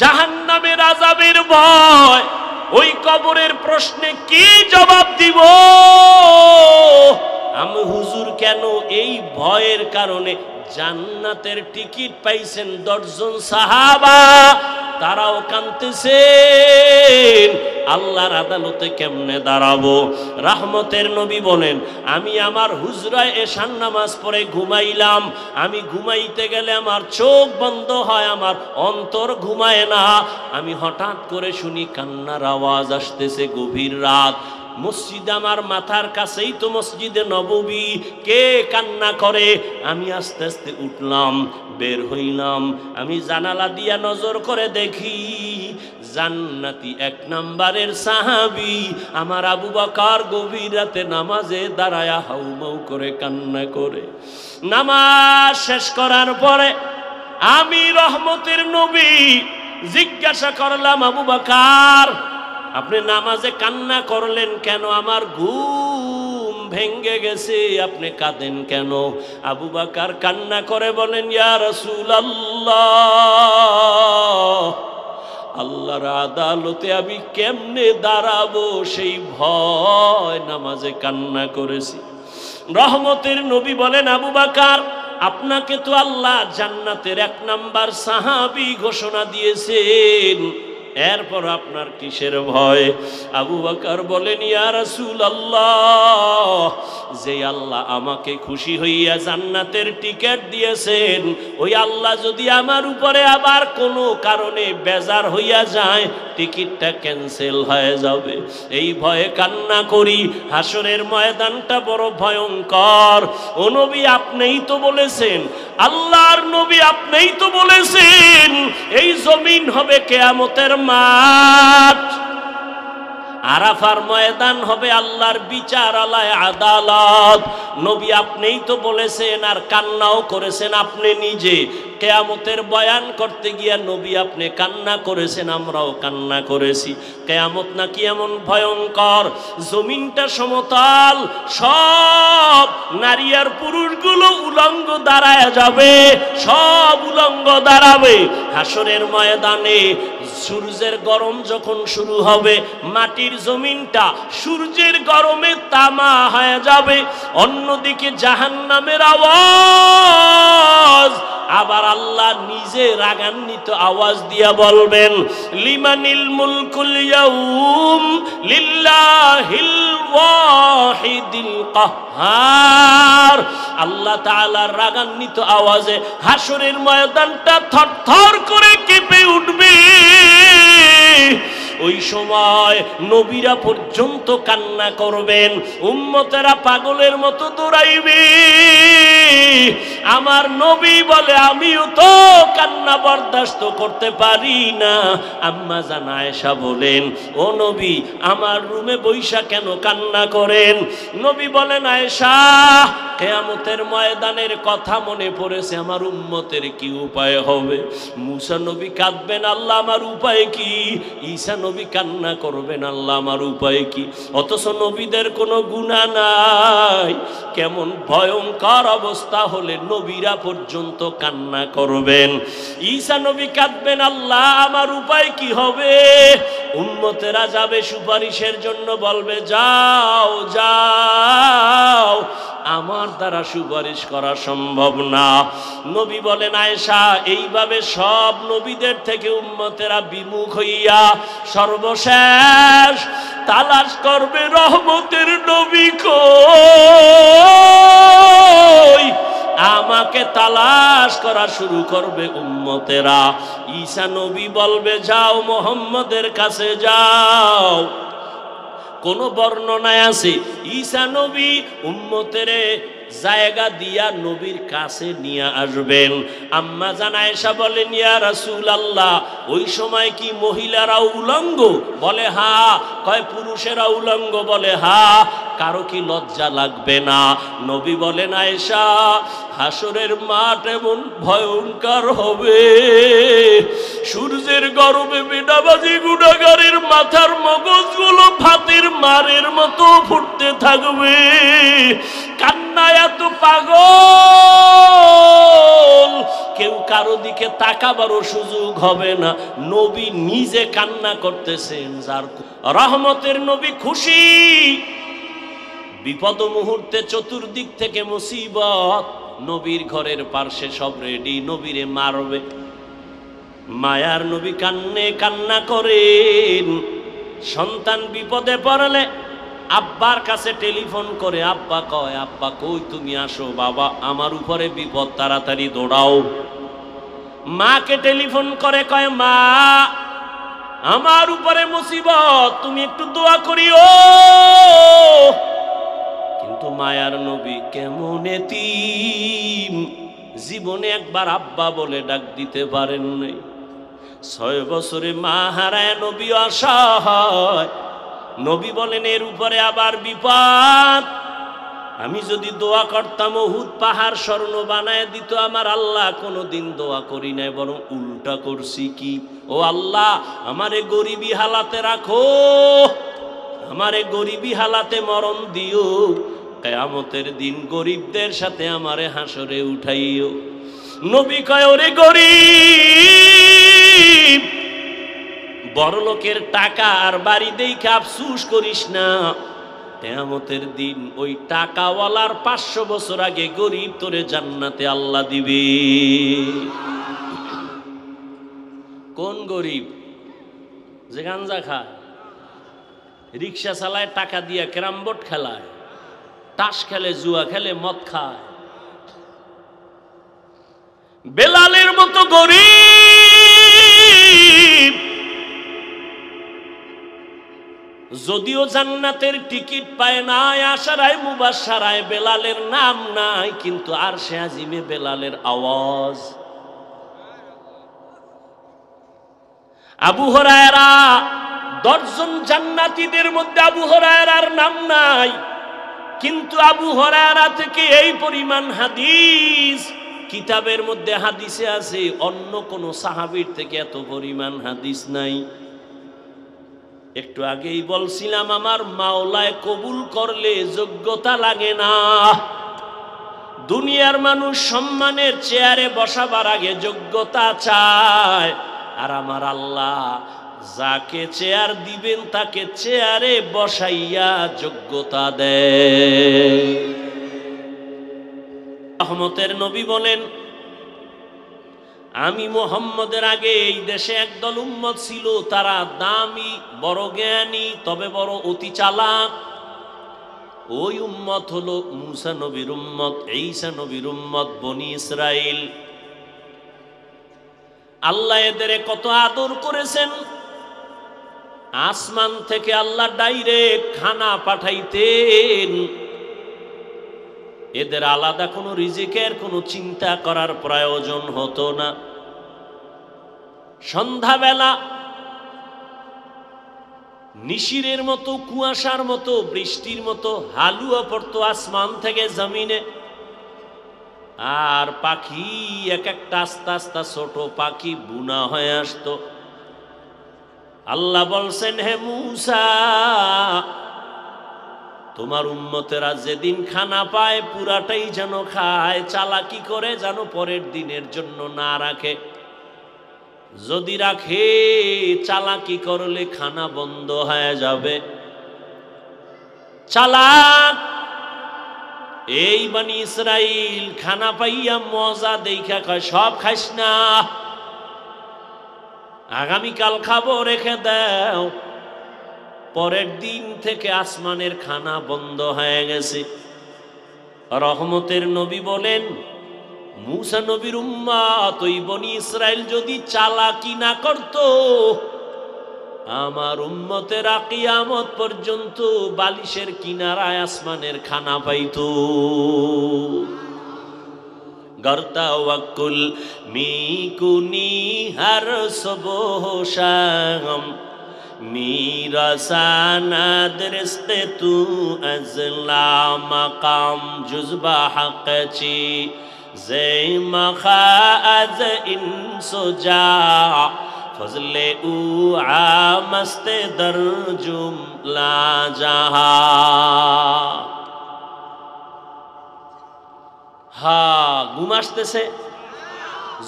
জাহান্নামের আযাবের ভয়, ওই কবরের প্রশ্নে কি জবাব দিব? আমি হুজুর কেন এই ভয়ের কারণে জান্নাতের টিকিট পাইছেন 10 জন সাহাবা, তারাও কাঁদতেছেন আল্লাহর আদালতে কেমনে দাঁড়াবো। রহমতের নবী বলেন, আমি আমার হুজরায় এশার নামাজ পড়ে ঘুমাইলাম, আমি ঘুমাইতে গেলে আমার চোখ বন্ধ হয়, আমার অন্তর ঘুমায় না। আমি হঠাৎ করে শুনি কান্নার আওয়াজ আসতেছে, গভীর রাত, মসজিদ আমার মাথার কাছেই তো মসজিদে নববী, কে কান্না করে? আমি আস্তে আস্তে উঠলাম, বের হইলাম, আমি জানালা দিয়া নজর করে দেখি জান্নাতি 1 নম্বরের সাহাবী আমার আবু বকর গভীর রাতে নামাজে দাঁড়ায়া হাউমাউ করে কান্না করে। নামাজ শেষ করার পরে আমি রহমতের নবী জিজ্ঞাসা করলাম, আবু বকর আপনি নামাজে কান্না করলেন কেন? আমার ঘুম ভেঙ্গে গেছে, আপনি কাঁদেন কেন? আবু বকর কান্না করে বলেন, ইয়া রাসূলুল্লাহ, আল্লাহর আদালতে আমি কেমনে দাঁড়াবো সেই ভয় নামাজে কান্না করেছি। রহমতের নবী বলেন, আবু বকর আপনাকে তো আল্লাহ জান্নাতের 1 নম্বর সাহাবী ঘোষণা দিয়েছেন, এরপর আপনার কিসের ভয়? আবু বকর বলেন, ইয়া রাসূলুল্লাহ, যে আল্লাহ আমাকে খুশি হইয়া জান্নাতের টিকিট দিয়েছেন, ওই আল্লাহ যদি আমার উপরে আবার কোনো কারণে বেজার হইয়া যায়, টিকিটটা ক্যান্সেল হয়ে যাবে, এই ভয়ে কান্না করি। হাসরের ময়দানটা বড় ভয়ঙ্কর। ও নবী আপনিই তো বলেছেন, আল্লাহর নবী আপনিই তো বলেছেন এই জমিন হবে কিয়ামতের মাঠ, আরাফার ময়দান হবে আল্লাহর বিচারালয়, আদালত। নবী আপনিই তো বলেছেন, আর কান্নাও করেছেন আপনি নিজে। কিয়ামতের বয়ান করতে গিয়া নবী আপনি কান্না করেছেন, আমরাও কান্না করেছি। কিয়ামত নাকি এমন ভয়ঙ্কর, জমিনটা সমতল, সব নারী আর পুরুষগুলো উলঙ্গ দাঁড়ায় যাবে, সব উলঙ্গ দাঁড়াবে। হাসরের ময়দানে সূর্যের গরম যখন শুরু হবে, মাটির জমিনটা সূর্যের গরমে তামা হয়ে যাবে। অন্যদিকে জাহান্নামের আওয়াজ, আবার আল্লাহ নিজে রাগান্বিত আওয়াজ দিয়া বলবেন, লিমানিল মুলকুল ইয়াউম লিল্লাহিল ওয়াহিদিল কাহ্হার। আল্লাহ তাআলার রাগান্বিত আওয়াজে হাসরের ময়দানটা থরথর করে কেঁপে উঠবে। ওই সময় নবীরা পর্যন্ত কান্না করবেন, উম্মতেরা পাগলের মতো দৌড়াইবে। আমার নবী বলে, আমিও তো কান্না বরদাস্ত করতে পারি না। আম্মা জান আয়েশা বলেন, ও নবী আমার রুমে বৈশা কেন কান্না করেন? নবী বলেন, আয়েশা কিয়ামতের ময়দানের কথা মনে পড়েছে, আমার উম্মতের কি উপায় হবে? মুসা নবী কাঁদবেন, আল্লাহ আমার উপায় কি? ঈসা নবী কান্না করবেন, আল্লাহ আমার উপায় কি? অথচ নবীদের কোনো গুনাহ নাই। কেমন ভয়ঙ্কর অবস্থা হলে নবীরা পর্যন্ত কান্না করবেন। ঈসা নবী কাঁদবেন, আল্লাহ আমার উপায় কি হবে? উম্মতেরা যাবে সুপারিশের জন্য, বলবে যাও যাও, আমার দ্বারা সুপারিশ করা সম্ভব না। নবী বলেন, আয়েশা এইভাবে সব নবীদের থেকে উম্মতেরা বিমুখ হইয়া সর্বশেষ তালাশ করবে রহমতের নবী কই। আমাকে তালাশ করা শুরু করবে উম্মতেরা। ঈসা নবী বলবে, যাও মুহাম্মদের কাছে যাও। কোন বর্ণনায় আছে ঈসা নবী উম্মতেরে জায়গা দিয়া নবীর কাছে নিয়ে আসবেন। আম্মা জান আয়েশা বলেন, ইয়া রাসূলুল্লাহ ওই সময় কি মহিলারা উলঙ্গ? বলে হা। কয় পুরুষেরা উলঙ্গ? বলে হা। কারো কি লজ্জা লাগবে না? নবী বলেন, আয়েশা হাসরের মাঠ এমন ভয়ঙ্কর হবে, সূর্যের গরমে বেনামাজি গুনাহগারের মাথার মগজগুলো ভাতের মারের মতো ফুটতে থাকবে। কান্নায় এত পাগল কেউ কারো দিকে তাকাবারও সুযোগ হবে না। নবী নিজে কান্না করতেছেন, যার রহমতের নবী খুশি। বিপদ মুহূর্তে চতুর্দিক থেকে মুসিবত, নবীর ঘরের পার্শ্বে সব রেডি, নবীরে মারবে। মায়ার নবী কান্না করেন। সন্তান বিপদে পড়লে আব্বার কাছে টেলিফোন করে আব্বা কয়, আব্বা কই তুমি আসো, বাবা আমার উপরে বিপদ, তাড়াতাড়ি দৌড়াও। মাকে টেলিফোন করে কয়, মা আমার উপরে মুসিবত, তুমি একটু দোয়া করিও। কিন্তু মায়ার নবী কেমন এতিম, জীবনে একবার আব্বা বলে ডাক দিতে পারেন নাই। 6 বছরে মা হারায় নবী অসহায়। নবী বলেন এর উপরে আবার বিপদ। আমি যদি দোয়া করতাম উহুদ পাহাড় স্বর্ণ বানায় দিত আমার আল্লাহ, কোনোদিন দোয়া করি নাই, বরং উল্টা করছি। কি? ও আল্লাহ আমারে গরিবী হালাতে রাখো, আমারে গরিবী হালাতে মরণ দিও, কিয়ামতের দিন গরিবদের সাথে আমারে হাসরে উঠাইও। নবী কয়, ওরে গরিব, বড়লোকের টাকা আর বাড়ি দেখে আফসোস করিস না, কিয়ামতের দিন ওই টাকাওয়ালার 500 বছর আগে গরিব তোরে জান্নাতে আল্লাহ দিবে। কোন গরিব? যে গাঞ্জা খায়, রিক্সা চালায়, টাকা দিয়ে ক্যারাম বোর্ড খেলায়, তাস খেলে, জুয়া খেলে, মদ খায়। বেলালের মতো গরিব যদিও জান্নাতের টিকিট পায় নাই, আশারায় মুবাশশারায় বেলালের নাম নাই, কিন্তু আরশে আজিমে বেলালের আওয়াজ। আবু হুরায়রা, 10 জন জান্নাতীদের মধ্যে আবু হুরায়রার নাম নাই, কিন্তু আবু হুরায়রা থেকে এই পরিমাণ হাদিস কিতাবের মধ্যে হাদিসে আছে, অন্য কোন সাহাবীর থেকে এত পরিমাণ হাদিস নাই। একটু আগেই বলছিলাম আমার মাওলায় কবুল করলে যোগ্যতা লাগে না। দুনিয়ার মানুষ সম্মানের চেয়ারে বসাবার আগে যোগ্যতা চায়, আর আমার আল্লাহ যাকে চেয়ার দিবেন তাকে চেয়ারে বসাইয়া যোগ্যতা দেয়। রহমতের নবী বলেন, আমি মুহাম্মদের আগে এই দেশে একদল উম্মত ছিল, তারা দামি, বড় জ্ঞানী, তবে বড় অতি চালাক। ওই উম্মত হলো মুসা নবীর উম্মত, ঈসা নবীর উম্মত, বনি ইসরাইল। আল্লাহ এদের কত আদর করেছেন। আসমান থেকে আল্লাহ ডাইরেক্ট খানা পাঠাইতেন, এদের আলাদা কোনো রিজিকের কোনো চিন্তা করার প্রয়োজন হতো না। সন্ধ্যাবেলা নিশিরের মতো, কুয়াশার মতো, বৃষ্টির মতো হালুয়া পড়তো আসমান থেকে জমিনে, আর পাখি এক একটা আস্তে আস্তে ছোট পাখি বুনা হয়ে আসতো। আল্লাহ বলছেন, হে মুসা, তোমার উম্মতেরা যেদিন খানা পায় পুরাটাই যেন খায়, চালাকি করে যেন পরের দিনের জন্য না রাখে। যদি রাখে, চালাকি করলে খানা বন্ধ হয়ে যাবে। চালাক এই বনি ইসরাইল খানা পাইয়া মজা দেখা কয়, সব খাইস না, আগামীকাল খাবো, রেখে দাও। পরের দিন থেকে আসমানের খানা বন্ধ হয়ে গেছে। রহমতের নবী বলেন, মুসা নবীর উম্মত ওই বনি ইসরাইল যদি চালাকি না করত, আমার উম্মতেরা কিয়ামত পর্যন্ত বালিশের কিনারায় আসমানের খানা পাইত। গর্তা ওয়াকুল মিকুনি হর সুবহ শাম, میرا ساند رزق تو از لا مقام جزبا حق چی زی مخا از این سجا فضل او عامست در جملا جہا. হা ঘুম আসতেছে,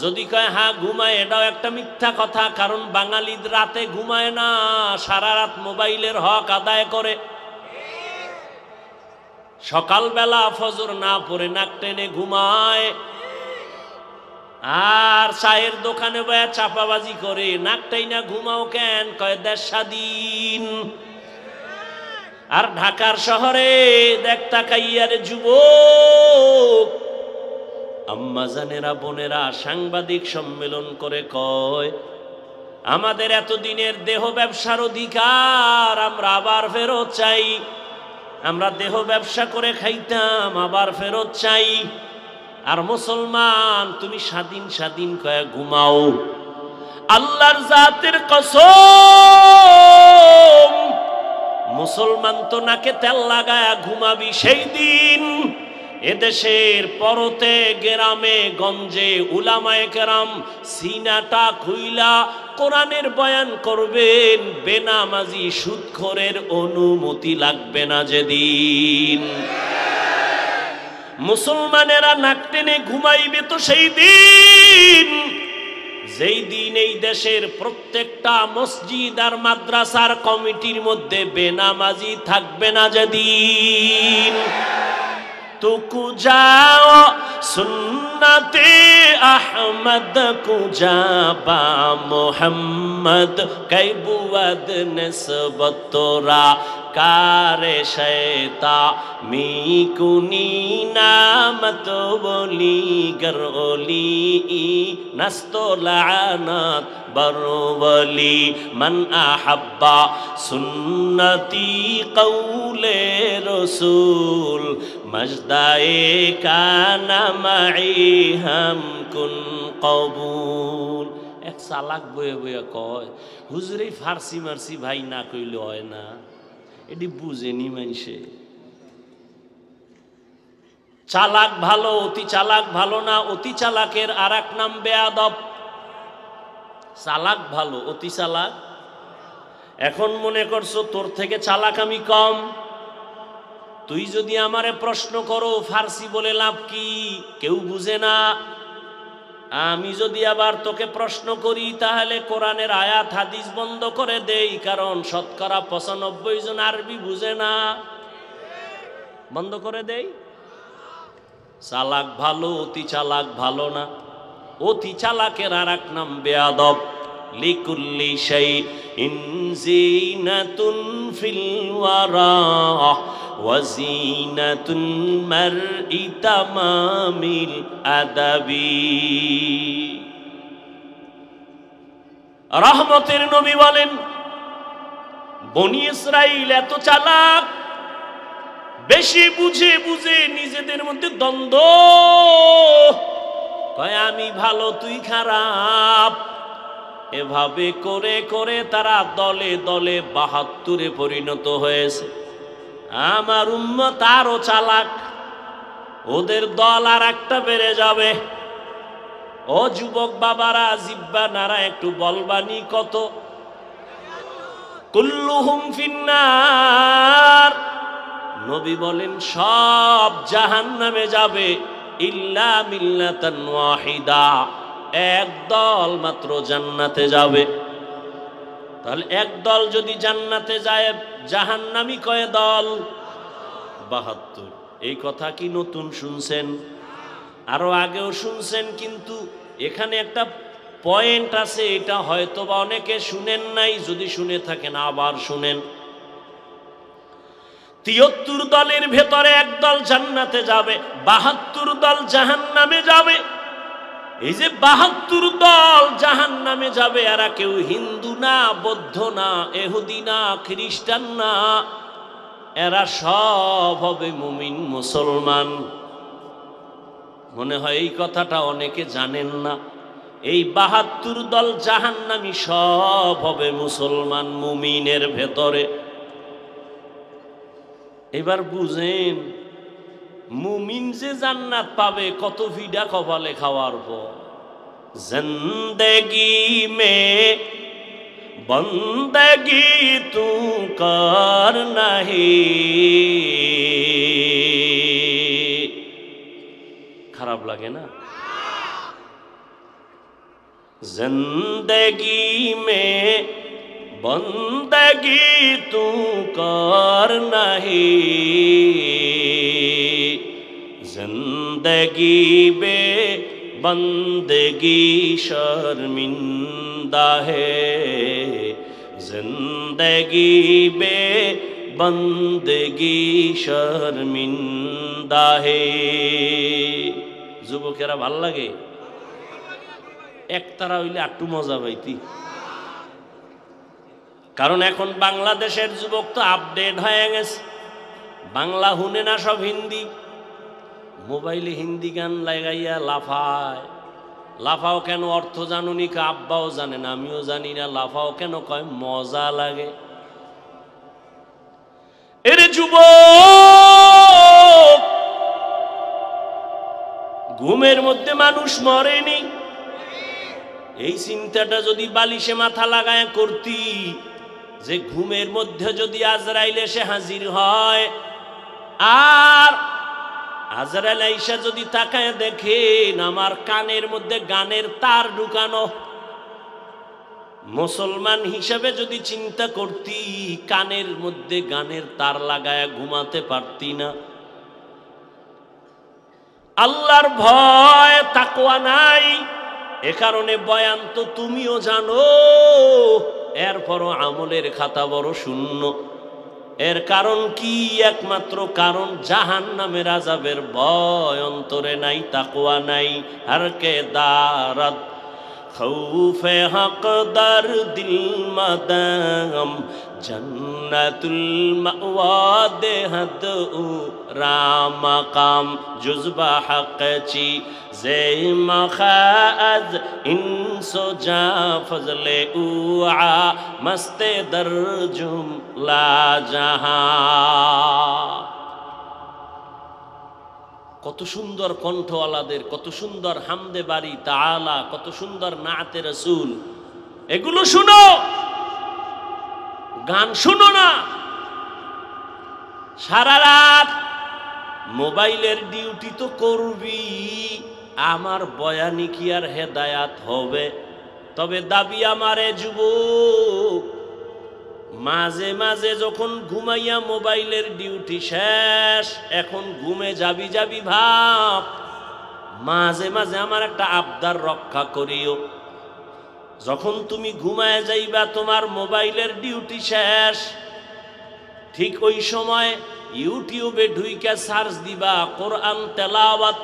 যদি কয় হ্যাঁ ঘুমায়, এটাও একটা মিথ্যা কথা, কারণ বাঙালি রাতে ঘুমায় না, সারা রাত মোবাইলের হক আদায় করে। সকালবেলা ফজর না পড়ে নাক টেনে ঘুমায়, আর চায়ের দোকানে বয়া চাপাবাজি করে। নাক টেনে ঘুমাও কেন? কয় দেশ স্বাধীন। আর ঢাকার শহরে দেখ তাকাইয়ারে যুবক আম্মাজানেরা বোনেরা সাংবাদিক সম্মেলন করে কয় আমাদের এতদিনের দেহ ব্যবসার অধিকার আমরা আবার ফেরত চাই। আমরা দেহ ব্যবসা করে খাইতাম, আবার ফেরত চাই। আর মুসলমান তুমি স্বাধীন স্বাধীন কয়ে ঘুমাও। আল্লাহর জাতের কসম, মুসলমান তো নাকে তেল লাগায়া ঘুমাবি সেই দিন এদেশের পরতে গ্রামে গঞ্জে উলামায়ে কেরাম সিনাটা খুইলা কোরআনের বয়ান করবেন। বেনামাজি সুদখোরের অনুমতি লাগবে না যেদিন। মুসলমানেরা নাক টেনে ঘুমাইবে তো সেই দিন যেই দিন এই দেশের প্রত্যেকটা মসজিদ আর মাদ্রাসার কমিটির মধ্যে বেনামাজি থাকবে না যেদিন। तुकु जाओ सुन्नते अहमद कुजाबा मोहम्मद कैबुवद निस्बत तोरा कारे शैता मी कुनी नामत बोली गरोली नस्तो लानत बरोवली मन अहब्बा सुन्नती कौले रसूल मजदाए काना माई हम कुन कबूल। एक सालाक বয়ে বয়ে কয় হুজুরে ফার্সি মারসি ভাই না কইলে হয় না, এটি বুঝেনি মানুষে। চালাক ভালো, অতি চালাক ভালো না। অতি চালাকের আর এক নাম বেয়াদব। চালাক ভালো, অতি চালাক। এখন মনে করছো তোর থেকে চালাক আমি কম। তুই যদি আমারে প্রশ্ন করো ফার্সি বলে লাভ কি, কেউ বুঝে না। আমি যদি আবার তোকে প্রশ্ন করি তাহলে কোরআনের আয়াত হাদিস বন্ধ করে দেই, কারণ শতকরা 95 জন আরবি বুঝে না। বন্ধ করে দেই। চালাক ভালো, অতি চালাক ভালো না। অতি চালাকের আর এক নাম বেয়াদব। লিকুল্লি শাইইন জিনাতুন ফিল ওয়ারা ওয়া জিনাতুল মারই তামামিল আদাবি। রহমতের নবী বলেন বনি ইসরাইল এত চালাক, বেশি বুঝে বুঝে নিজেদের মধ্যে দ্বন্দ্ব, কয় আমি ভালো তুই খারাপ। এভাবে করে করে তারা দলে দলে 72-এ পরিণত হয়েছে। আমার উম্মত আরো চালাক, ওদের দল আর একটা বেড়ে যাবে। ও যুবক বাবারা, জিব্বা নারা একটু বলবানি কত। কুল্লুহুম ফিন্নার, নবী বলেন সব জাহান্নামে যাবে ইল্লা মিল্লাতান ওয়াহিদা, এক দল মাত্র জান্নাতে যাবে। তাহলে এক দল যদি জান্নাতে যায়, জাহান্নামী কয় দল? 72। এই কথা কি নতুন শুনছেন? আরো আগেও শুনছেন, কিন্তু এখানে একটা পয়েন্ট আছে, এটা হয়তো বা অনেকে শুনেন নাই। যদি শুনে থাকেন আবার শুনেন। 73 দলের ভেতরে এক দল জান্নাতে যাবে, 72 দল জাহান্নামে যাবে। এই যে 72 দল জাহান্নামে যাবে, এরা কেউ হিন্দু না, বৌদ্ধ না, ইহুদি না, খ্রিস্টান না, এরা সব হবে মুমিন মুসলমান। মনে হয় এই কথাটা অনেকে জানেন না। এই 72 দল জাহান্নামী সব হবে মুসলমান মুমিনের ভেতরে। এবার বুঝেন মুমিন যে জান্নাত পাবে কত ভিডা কপালে খাওয়ার পর। জিন্দেগি মে বন্দগি তু কর নাহি, খারাপ লাগে না? जिंदगी में बंदगी तू कर नहीं, जिंदगी बे बंदगी शर्मिंदा है, जिंदगी बे बंदगी शर्मिंदा है। যুবকেরা ভাল লাগে, একতারা হইলে একটু মজা পাইতি। কারণ এখন বাংলাদেশের যুবক তো আপডেট হয়ে গেছে, বাংলা হুনে না, সব হিন্দি। মোবাইলে হিন্দি গান লাগাইয়া লাফায়। লাফাও কেন অর্থ জানুনি, কা আব্বাও জানে না, আমিও জানি না। লাফাও কেন কয় মজা লাগে। এরে যুবক, ঘুমের মধ্যে মানুষ মরেনি, এই চিন্তাটা যদি বালিশে মাথা লাগায় করতি, যে ঘুমের মধ্যে যদি আজরাইল এসে হাজির হয়, আর আজরাইল আইসা যদি তাকায় দেখেন আমার কানের মধ্যে গানের তার ঢুকানো, মুসলমান হিসাবে যদি চিন্তা করতি, কানের মধ্যে গানের তার লাগায় ঘুমাতে পারতি না। আল্লাহর ভয় তাকওয়া নাই, এ কারণে বয়ান তো তুমিও জানো, এরপরও আমলের খাতা বড় শূন্য। এর কারণ কি? একমাত্র কারণ জাহান্নামের আযাবের ভয় অন্তরে নাই, তাকওয়া নাই। হারকে দারাত খৌফে হক দার দিল মাদাম, জন্নাতুল মাওয়া দেহদ উ রামাকাম, জুজবা হক চি জে মখাজ ইনসো জা ফজলে উআ মস্তে দরজুম লা জাহা। কত সুন্দর কণ্ঠওয়ালাদের, কত সুন্দর হামদে বাড়ি তাআলা, কত সুন্দর নাতে রাসূল। এগুলো শুনো, গান শুনো না। সারা রাত মোবাইলের ডিউটি তো করবি, আমার বয়ানি কি আর হেদায়াত হবে? তবে দাবি আমারে যুবক, মাঝে মাঝে যখন ঘুমাইয়া মোবাইলের ডিউটি শেষ, এখন ঘুমে যাবি যাবি ভাব, মাঝে মাঝে আমার একটা আবদার রক্ষা করিও। যখন তুমি ঘুমায় যাইবা, তোমার মোবাইলের ডিউটি শেষ, ঠিক ওই সময় ইউটিউবে ঢুইকা সার্চ দিবা কোরআন তেলাওয়াত,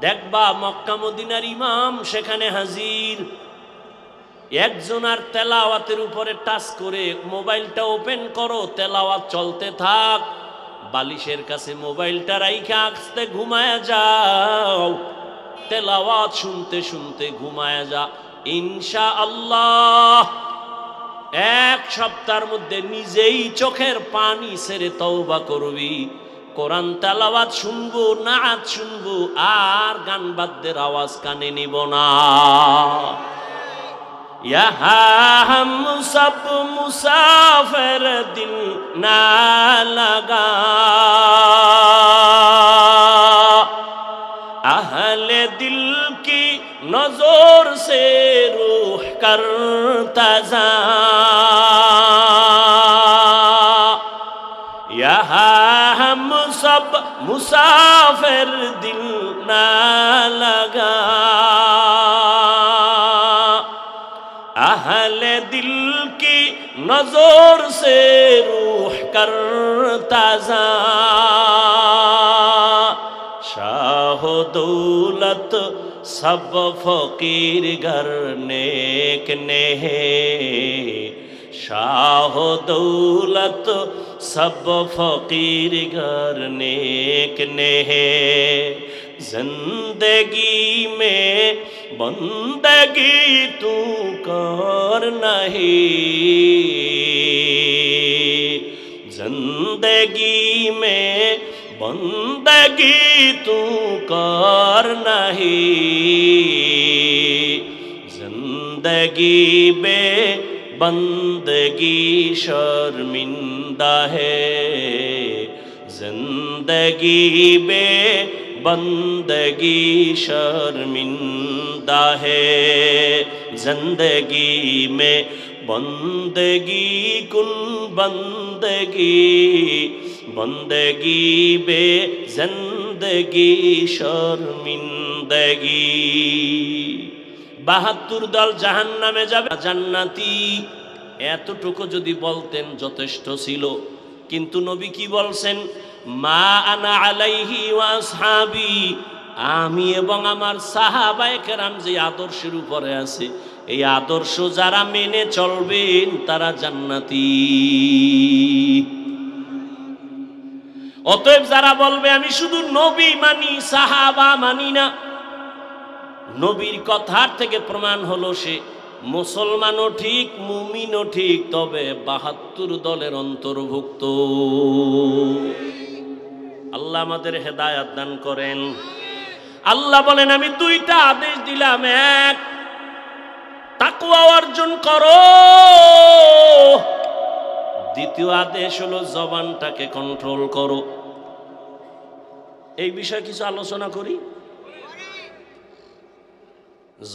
দেখবা মক্কা মদিনার ইমাম সেখানে হাজির। একজনার তেলাওয়াতের উপরে টাচ করে মোবাইলটা ওপেন করো, তেলাওয়াত চলতে থাক, বালিশের কাছে মোবাইলটা রাইখা আস্তে ঘুমায়া যাও, তেলাওয়াত শুনতে শুনতে ঘুমায়া যা। ইনশাআল্লাহ এক সপ্তাহের মধ্যে নিজেই চোখের পানি ছেড়ে তওবা করবি। কোরআন তেলাওয়াত শুনবো, নাত শুনবো, আর গান বাদ্যের আওয়াজ কানে নিব না। यहाँ हम सब मुसाफिर दिल ना लगा, अहले दिल की नजर से रूह करता जा, यहाँ हम सब मुसाफिर दिल ना लगा, अहले दिल की नजर से रूह करता जा, शाह दौलत सब फकीर घर नेक ने है, शाह दौलत सब फकीर घर नेक ने है, जिंदगी में बंदगी तू कर नहीं, जिंदगी में बंदगी तू कर नहीं, जिंदगी बे बंदगी शर्मिंदा है, जिंदगी बे बंदगी शर्मिंदा है, जिंदगी में बंदगी कुन बंदगी, बंदगी बे जिंदगी शर्मिंदगी। 72 দল জাহান্নামে যাবে, জান্নাতি এতটুকু যদি বলতেন যথেষ্ট ছিল। কিন্তু নবী কি বলছেন? মা আনা আলাইহি ওয়া আসহাবি, আমি এবং আমার সাহাবায়ে কেরাম যে আদর্শের উপরে আছে, এই আদর্শ যারা মেনে চলবেন তারা জান্নাতি। অতএব যারা বলবে আমি শুধু নবী মানি সাহাবা মানি না, নবীর কথার থেকে প্রমাণ হলো সে মুসলমানও ঠিক মুমিনও ঠিক, তবে 72 দলের অন্তর্ভুক্ত। আল্লাহ আমাদের হেদায়েত দান করেন। আল্লাহ বলেন আমি 2টা আদেশ দিলাম, এক তাকওয়া অর্জন করো, দ্বিতীয় আদেশ হলো জবানটাকে কন্ট্রোল করো। এই বিষয়ে কিছু আলোচনা করি।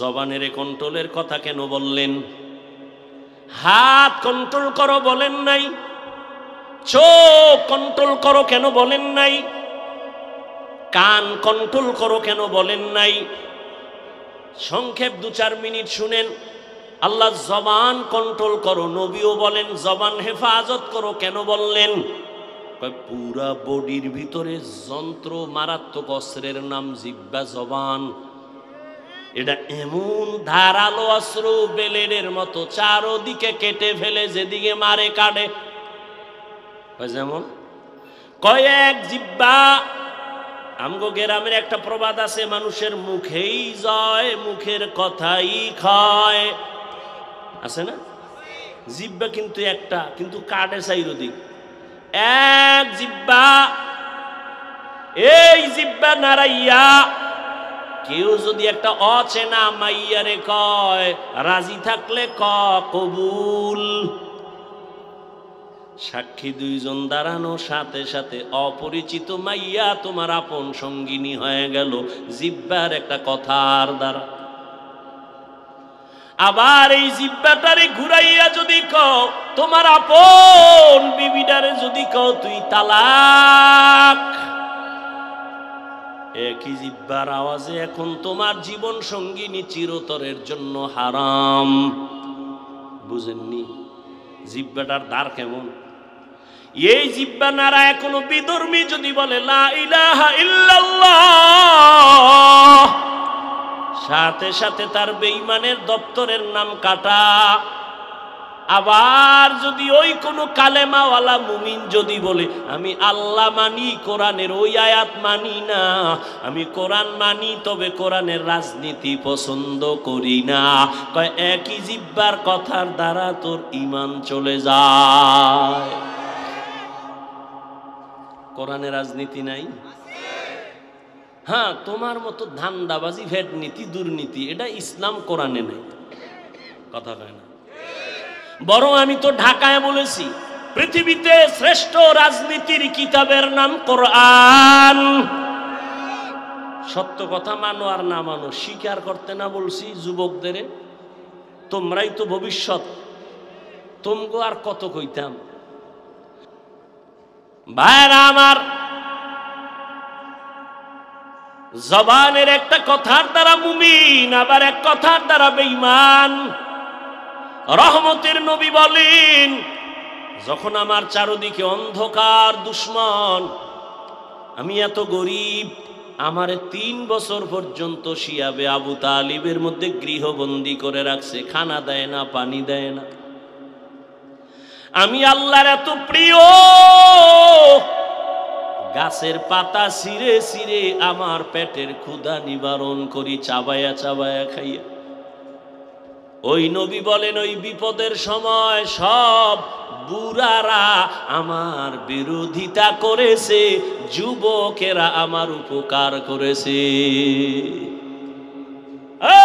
জবানের কন্ট্রোলের কথা কেন বললেন? হাত কন্ট্রোল করো বলেন নাই, চোখ কন্ট্রোল করো কেন বলেন নাই, কান কন্ট্রোল করো কেন বলেন নাই? সংক্ষেপ 2-4 মিনিট শুনেন। আল্লাহ জবান কন্ট্রোল করো, নবীও বলেন জবান হেফাজত করো, কেন বললেন? পুরা বডির ভিতরে যন্ত্র, মারাত্মক অস্ত্রের নাম জিহ্বা, জবান। এটা এমন ধারালো অস্ত্র, বেলের মতো, চারদিকে কেটে ফেলে, যেদিকে মারে কাটে। যেমন কয়েক জিহ্বা। আমগো গ্রামের একটা প্রবাদ আছে, মানুষের মুখেই জয়, মুখের কথাই খায়, আছে না? জিহ্বা কিন্তু একটা, কিন্তু কাটে চাইরদিক। এক জিহ্বা, এই জিহ্বা নাড়াইয়া কেউ যদি একটা অচেনা মাইয়ারে কয়, রাজি থাকলে কবুল। সাক্ষী 2 জন দাঁড়ানো, সাথে সাথে অপরিচিত মাইয়া তোমার আপন সঙ্গিনী হয়ে গেল জিহ্বার একটা কথার দ্বারা। আবার এই জিহ্বাটারে ঘুরাইয়া যদি কও তোমার আপন বিবিটারে যদি কও তুই তালাক, একই জিহ্বার আওয়াজে এখন তোমার জীবন সঙ্গিনী চিরতরের জন্য হারাম। বুঝেননি জিহ্বাটার দ্বার কেমন? এই জিহ্বা নারা এখনো বিধর্মী যদি বলে লা ইলাহা ইল্লাল্লাহ, সাথে সাথে তার বেঈমানের দপ্তরের নাম কাটা। আবার যদি ওই কোনো কালেমাওয়ালা মুমিন যদি বলে আমি আল্লাহ মানি, কোরআনের ওই আয়াত মানি না, আমি কোরআন মানি তবে কোরআনের রাজনীতি পছন্দ করি না, কয় একই জিহ্বার কথার দ্বারা তোর ঈমান চলে যায়। কোরআনে রাজনীতি নাই? হ্যাঁ, তোমার মতো ধান্দাবাজি, ভেট নীতি, দুর্নীতি, এটা ইসলাম কোরআনে নেই। কথা কয় না? বরং আমি তো ঢাকায় বলেছি পৃথিবীতে শ্রেষ্ঠ রাজনীতির কিতাবের নাম কোরআন। সত্য কথা মানো আর না মানো, স্বীকার করতে না বলছি যুবকদের, তোমরাই তো ভবিষ্যৎ, তোমগো আর কত কইতাম। ভাইরা আমার, জবানের একটা কথার দ্বারা মুমিন, আবার এক কথার দ্বারা বেঈমান। রহমতের নবী বলেন যখন আমার চারদিকে অন্ধকার দুশ্মন, আমি এত গরিব, আমারে 3 বছর পর্যন্ত শিয়াবে আবু তালিবের মধ্যে গৃহবন্দী করে রাখছে, খানা দেয় না, পানি দেয় না। আমি আল্লাহর এত প্রিয়, গাছের পাতা ছিঁড়ে ছিঁড়ে আমার পেটের ক্ষুধা নিবারণ করি, চাবায়া চাবায়া খাইয়া। ওই নবী বলেন ওই বিপদের সময় সব বুড়ারা আমার বিরোধিতা করেছে, যুবকেরা আমার উপকার করেছে।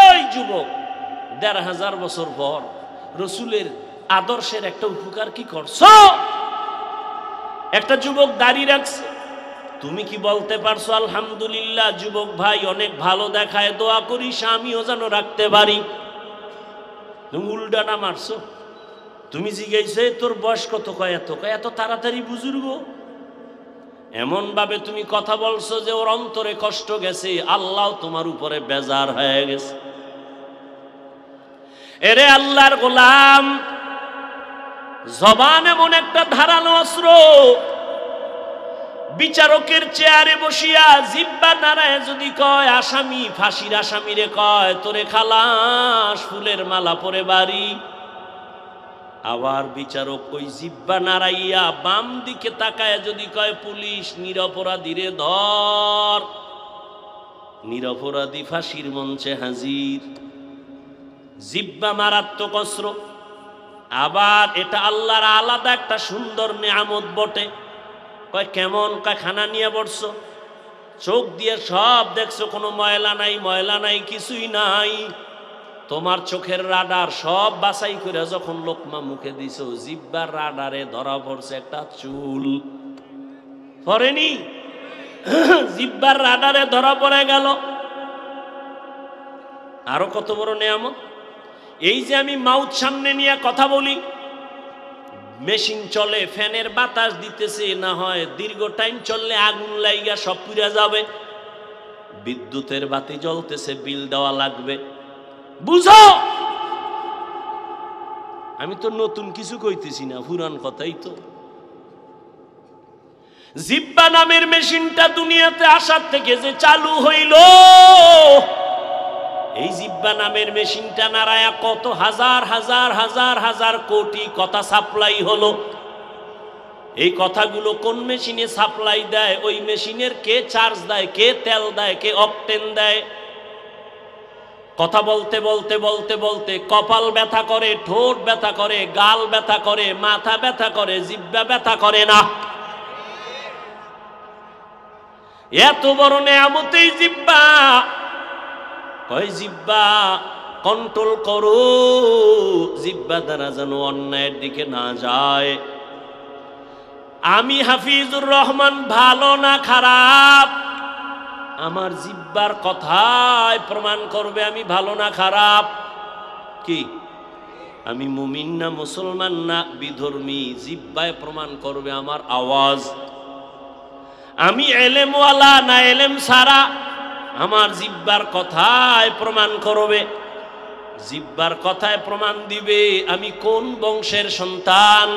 এই যুবক, 1500 বছর পর রসুলের আদর্শের একটা উপকার কি করছো? একটা যুবক দাড়ি রাখছে, তুমি কি বলতে পারছো আলহামদুলিল্লাহ যুবক ভাই অনেক ভালো দেখায়, দোয়া করিস আমিও যেন রাখতে পারি? তুমি উল্টাটা মারছো। তুমি জিজ্ঞাসা তোর বয়স কত? কয় এত। কয় এত তাড়াতাড়ি বুজুর্গ? এমন ভাবে তুমি কথা বলছো যে ওর অন্তরে কষ্ট গেছে, আল্লাহ তোমার উপরে বেজার হয়ে গেছে। এরে আল্লাহর গোলাম, জবান এমন একটা ধারালো অস্ত্র, বিচারকের চেয়ারে বসিয়া জিহ্বা নাড়ায় যদি কয় আসামি, ফাঁসির আসামিরে কয় তোরে খালাস, ফুলের মালা পরে বাড়ি। আবার বিচারক ওই জিহ্বা নাড়াইয়া বাম দিকে তাকায় যদি কয় পুলিশ, নিরপরাধীরে ধর, নিরপরাধী ফাঁসির মঞ্চে হাজির। জিহ্বা মারাত্মক অস্ত্র। আবার এটা আল্লাহর আলাদা একটা সুন্দর নিয়ামত বটে। কয় কেমন? কয় খানা নিয়ে বসছো, চোখ দিয়ে সব দেখছো, কোনো ময়লা নাই, ময়লা নাই, কিছুই নাই। তোমার চোখের রাডার সব বাছাই করে যখন লোকমা মুখে দিছো, জিহ্বার রাডারে ধরা পড়ছে একটা চুল। পড়েনি? জিহ্বার রাডারে ধরা পড়ে গেল। আরো কত বড় নিয়ামত! এই যে আমি মাউথ সামনে নিয়ে কথা বলি, মেশিন চলে, ফ্যানের বাতাস দিতেছে, না হয় দীর্ঘ টাইম চললে আগুন লাইগা সব পুড়ে যাবে। বিদ্যুতের বাতি জ্বলতেছে, বিল দেওয়া লাগবে। বুঝো, আমি তো নতুন কিছু কইতেছি না, পুরান কথাই তো। জিহ্বা নামের মেশিনটা দুনিয়াতে আসার থেকে যে চালু হইল, এই জিহ্বা নামের মেশিনটা নাড়ায়া কত হাজার হাজার হাজার হাজার কোটি কথা সাপ্লাই হলো। এই কথাগুলো কোন মেশিনে সাপ্লাই দেয়? ওই মেশিনের কে চার্জ দেয়, কে তেল দেয়, কে অকটেন দেয়? কথা বলতে বলতে বলতে বলতে কপাল ব্যথা করে, ঠোঁট ব্যথা করে, গাল ব্যথা করে, মাথা ব্যথা করে, জিহ্বা ব্যথা করে না? এত বড় নেয়ামতেই জিহ্বা। কয় জিহ্বা কন্ট্রোল করো, জিহ্বা দ্বারা যেন অন্যায়ের দিকে না যায়। আমি হাফিজুর রহমান ভালো না খারাপ, আমার জিহ্বার কথায় প্রমাণ করবে আমি ভালো না খারাপ। কি আমি মুমিন না মুসলমান না বিধর্মী, জিহ্বায় প্রমাণ করবে আমার আওয়াজ। আমি এলেমওয়ালা না এলেম সারা, আমার জিহ্বার কথায় প্রমাণ করবে। জিহ্বার কথায় প্রমাণ দিবে আমি কোন বংশের সন্তান।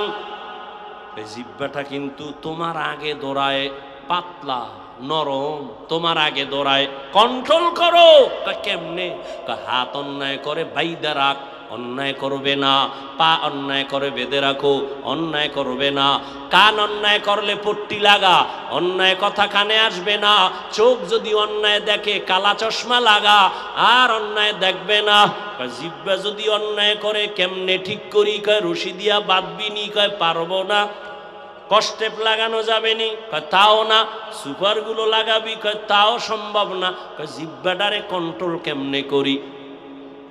এই জিহ্বাটা কিন্তু তোমার আগে দৌড়ায়, পাতলা নরম, তোমার আগে দৌড়ায়। কন্ট্রোল করো। কেমনে? হাত অন্যায় করে বাইদা রাখ, অন্যায় করবে না। পা অন্যায় করে বেঁধে রাখো, অন্যায় করবে না। কান অন্যায় করলে পট্টি লাগা, অন্যায় কথা কানে আসবে না। চোখ যদি অন্যায় দেখে কালা চশমা লাগা, আর অন্যায় দেখবে না। জিহ্বা যদি অন্যায় করে কেমনে ঠিক করি? কয় রশি দিয়া বাঁধবিনি, কয় পারবো না। কষ্টেপ লাগানো যাবে নি, কয় তাও না। সুপারগুলো লাগাবি, কয় তাও সম্ভব না। কয় জিহ্বাটারে কন্ট্রোল কেমনে করি?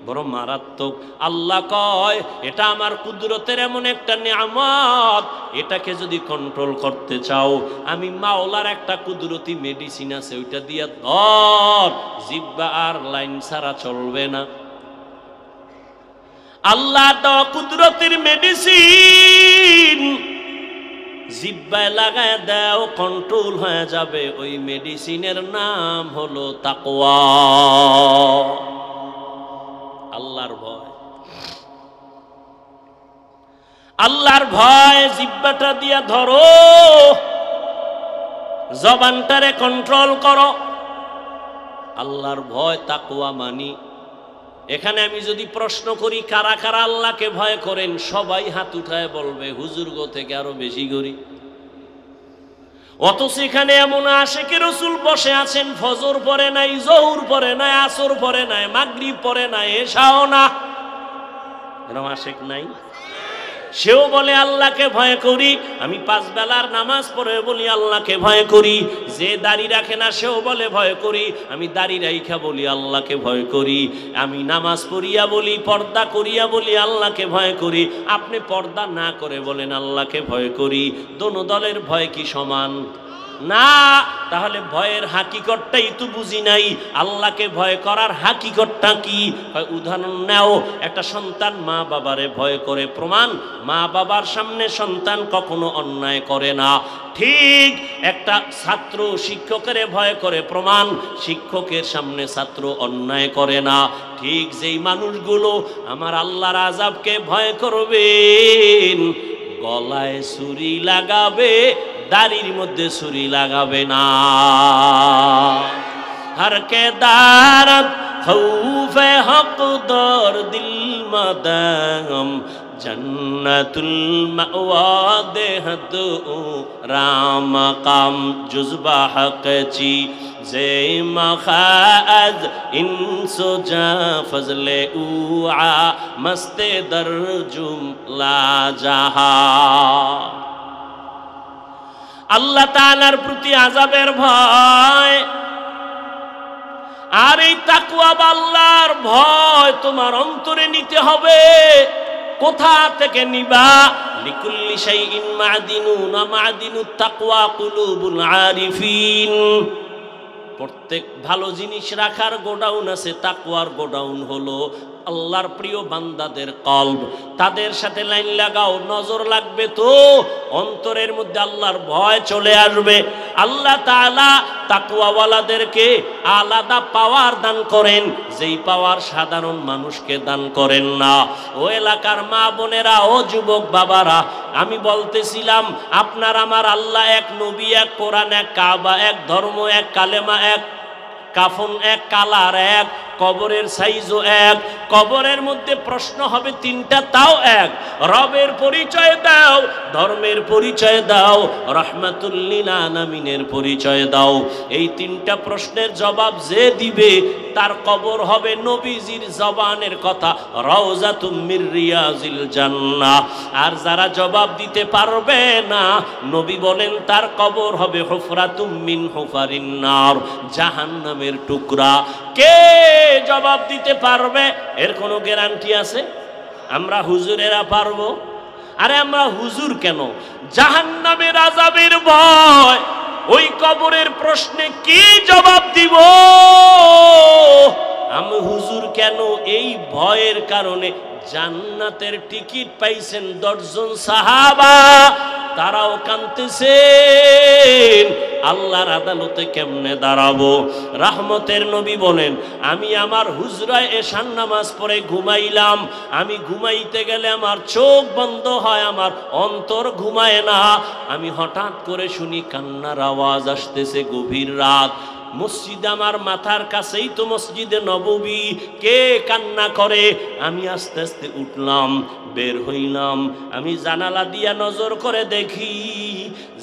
বড় মারাত্মক। আল্লাহ কয় এটা আমার কুদরতের এমন একটা নিয়ামত, এটাকে যদি কন্ট্রোল করতে চাও, আমি মাওলার একটা কুদরতি মেডিসিন আছে, ওইটা দিয়া ধর, জিহ্বা আর লাইন ছাড়া চলবে না। আল্লাহ তো কুদরতির মেডিসিন জিহ্বায় লাগায় দাও, কন্ট্রোল হয়ে যাবে। ওই মেডিসিনের নাম হলো তাকওয়া, আল্লাহর ভয়। আল্লাহর ভয় জিহ্বাটা দিয়া ধরো, জবানটারে কন্ট্রোল করো। আল্লাহর ভয় তাকওয়া মানি। এখানে আমি যদি প্রশ্ন করি কারা কারা আল্লাহকে ভয় করেন, সবাই হাত উঠায় বলবে হুজুর গো থেকে আরো বেশি করি। অথচ এখানে এমন আশিকে রাসূল বসে আছেন, ফজর পড়ে নাই, জোহর পড়ে নাই, আসর পড়ে নাই, মাগরিব পড়ে নাই, এশাও না। এরকম আশিক নাই? সেও বলে আল্লাহকে ভয় করি। আমি 5 বেলার নামাজ পড়ে বলি আল্লাহকে ভয় করি। যে দাড়ি রাখে না সেও বলে ভয় করি। আমি দাড়ি রাইখা বলি আল্লাহকে ভয় করি। আমি নামাজ পড়িয়া বলি, পর্দা করিয়া বলি আল্লাহকে ভয় করি। আপনি পর্দা না করে বলেন আল্লাহকে ভয় করি। দোনো দলের ভয় কি সমান? না, তাহলে ভয়ের হাকিকতটাই তো বুঝি নাই। আল্লাহকে ভয় করার হাকিকতটা কি? উদাহরণ নাও, একটা সন্তান মা বাবারে ভয় করে, প্রমাণ মা বাবার সামনে সন্তান কখনো অন্যায় করে না। ঠিক একটা ছাত্র শিক্ষকের ভয় করে, প্রমাণ শিক্ষকের সামনে ছাত্র অন্যায় করে না। ঠিক যেই মানুষগুলো আমার আল্লাহর আযাবকে ভয় করবেন, গলায় ছুরি লাগাবে, দাড়ির মধ্যে ছুরি লাগাবে না। হর কে দারত খৌফে হক দর দিল মাদাম জন্নতুল মাওয়া দেহত রাম কাম জুজবা হক চি জে মখাজ ইনসো জা ফজলে উআ মস্তে দর জুমলা জাহা। আল্লাহ তাআলার প্রতি আযাবের ভয় আর এই তাকওয়া বা আল্লাহর ভয় তোমার অন্তরে নিতে হবে। কোথা থেকে নিবা? লিকুল্লি শাইইন মা'দিনুন মা'দিনুত তাকওয়া কুলুবুল আরিফিন। প্রত্যেক ভালো জিনিস রাখার গোডাউন আছে, তাকওয়ার গোডাউন হলো আল্লাহর প্রিয় বান্দাদের কলব। তাদের সাথে লাইন লাগাও, নজর লাগবে তো অন্তরের মধ্যে আল্লাহর ভয় চলে আসবে। আল্লাহ তাআলা তাকওয়াওয়ালাদেরকে আলাদা পাওয়ার দান করেন, যেই পাওয়ার সাধারণ মানুষকে দান করেন না। ও এলাকার মা বোনেরা, ও যুবক বাবারা, আমি বলতেছিলাম আপনার আমার আল্লাহ এক, নবী এক, কোরআন এক, কাবা এক, ধর্ম এক, কালেমা এক, কাফন এক, কালার এক, কবরের সাইজও এক। কবরের মধ্যে প্রশ্ন হবে তিনটা, তাও এক। রবের পরিচয় দাও, ধর্মের পরিচয় দাও, রাহমাতুল লিল আলামিনের পরিচয় দাও। এই তিনটা প্রশ্নের জবাব যে দিবে তার কবর হবে নবীজির জবানের কথা, রাউযাতুম মির রিয়াজিল জান্নাহ। আর যারা জবাব দিতে পারবে না, নবী বলেন তার কবর হবে হুফরাতুম মিন হুফারিন নার, জাহান্নামের টুকরা। কে জবাব দিতে পারবে? এর কোনো গ্যারান্টি আছে? আমরা হুজুরেরা পারবো? আরে আমরা হুজুর কেন? জাহান্নামের আযাবের ভয়, ওই কবরের প্রশ্নে কি জবাব দিব? আমি হুজুর কেন? এই ভয়ের কারণে জান্নাতের টিকিট পাইছেন 10 জন সাহাবা, তারাও কাঁদতেছেন আল্লাহর আদালতে কেমনে দাঁড়াবো। রহমতের নবী বলেন, আমি আমার হুজরায় এশার নামাজ পড়ে ঘুমাইলাম, আমি ঘুমাইতে গেলে আমার চোখ বন্ধ হয়, আমার অন্তর ঘুমায় না। আমি হঠাৎ করে শুনি কান্নার আওয়াজ আসতেছে, গভীর রাত। মসজিদ আমার মাথার কাছেই তো মসজিদে নববী, কে কান্না করে? আমি আস্তে আস্তে উঠলাম, বের হইলাম। আমি জানালা দিয়া নজর করে দেখি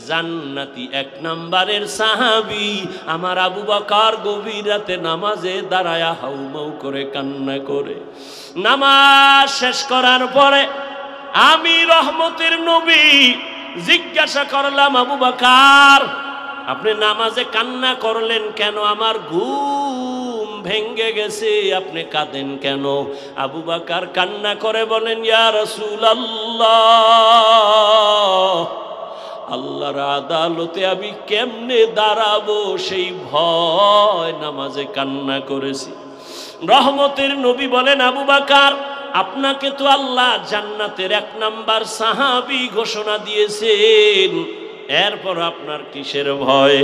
জান্নাতি 1 নম্বরের সাহাবী আমার আবু বকর গভীর রাতে নামাজে দাঁড়ায়া হাউমাউ করে কান্না করে। নামাজ শেষ করার পরে আমি রহমতের নবী জিজ্ঞাসা করলাম, আবু বকর আপনি নামাজে কান্না করলেন কেন? আমার ঘুম ভেঙ্গে গেছে, আপনি কাঁদেন কেন? আবু বকর কান্না করে বলেন, ইয়া রাসূলুল্লাহ, আল্লাহর আদালতে আমি কেমনে দাঁড়াবো সেই ভয় নামাজে কান্না করেছি। রহমতের নবী বলেন, আবু বকর আপনাকে তো আল্লাহ জান্নাতের 1 নম্বর সাহাবী ঘোষণা দিয়েছেন, এরপর আপনার কিসের ভয়?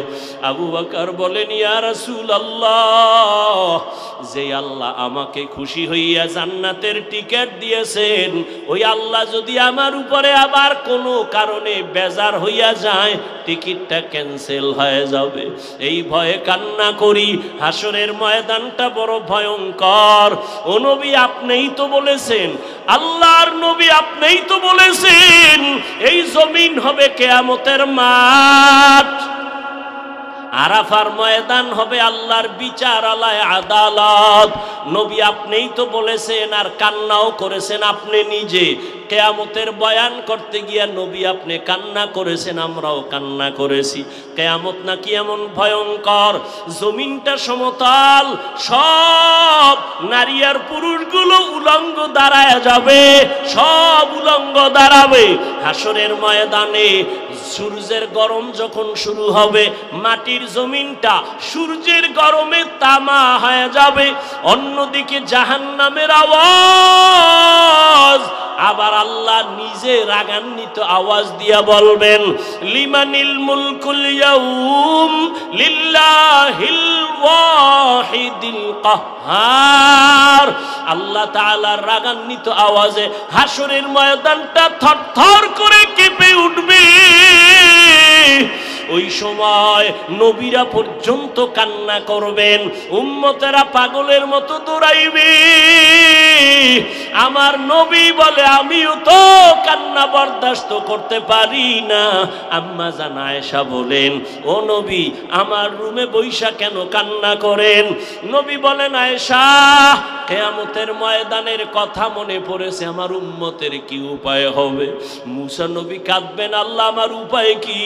আবু বকর বলেন, ইয়া রাসূলুল্লাহ, যে আল্লাহ আমাকে খুশি হইয়া জান্নাতের টিকিট দিয়েছেন, ওই আল্লাহ যদি আমার উপরে আবার কোনো কারণে বেজার হইয়া যায়, টিকিটটা ক্যান্সেল হয়ে যাবে, এই ভয়ে কান্না করি। হাসরের ময়দানটা বড় ভয়ঙ্কর। ও নবী আপনিই তো বলেছেন, আল্লাহর নবী আপনিই তো বলেছেন এই জমিন হবে কিয়ামতের মাঠ, আরাফার ময়দান হবে আল্লাহর বিচারালয়, আদালত। নবী আপনিই তো বলেছেন, আর কান্নাও করেছেন আপনি নিজে। কিয়ামতের বয়ান করতে গিয়া নবী আপনি কান্না করেছেন, আমরাও কান্না করেছি। কিয়ামত নাকি এমন ভয়ঙ্কর, জমিনটা সমতল, সব নারী আর পুরুষগুলো উলঙ্গ দাঁড়ায় যাবে, সব উলঙ্গ দাঁড়াবে। হাসরের ময়দানে সূর্যের গরম যখন শুরু হবে, মাটির জমিনটা সূর্যের গরমে তামা হয়ে যাবে। অন্যদিকে জাহান্নামের আওয়াজ, আবার আল্লাহ নিজে রাগান্বিত আওয়াজ দিয়া বলবেন, লিমানিল মুলকুল ইয়াউম লিল্লাহিল ওয়াহিদিল কাহ্হার। আল্লাহ তাআলার রাগান্বিত আওয়াজে হাসরের ময়দানটা থরথর করে কেঁপে উঠবে। ওই সময় নবীরা পর্যন্ত কান্না করবেন, উম্মতেরা পাগলের মতো দৌড়াইবে। আমার নবী বলে, আমিও তো কান্না বরদাস্ত করতে পারি না। আম্মা জান আয়েশা বলেন, ও নবী, আমার রুমে বৈশা কেন কান্না করেন? নবী বলেন, আয়েশা, কিয়ামতের ময়দানের কথা মনে পড়েছে, আমার উম্মতের কি উপায় হবে। মুসা নবী কাঁদবেন, আল্লাহ আমার উপায় কি?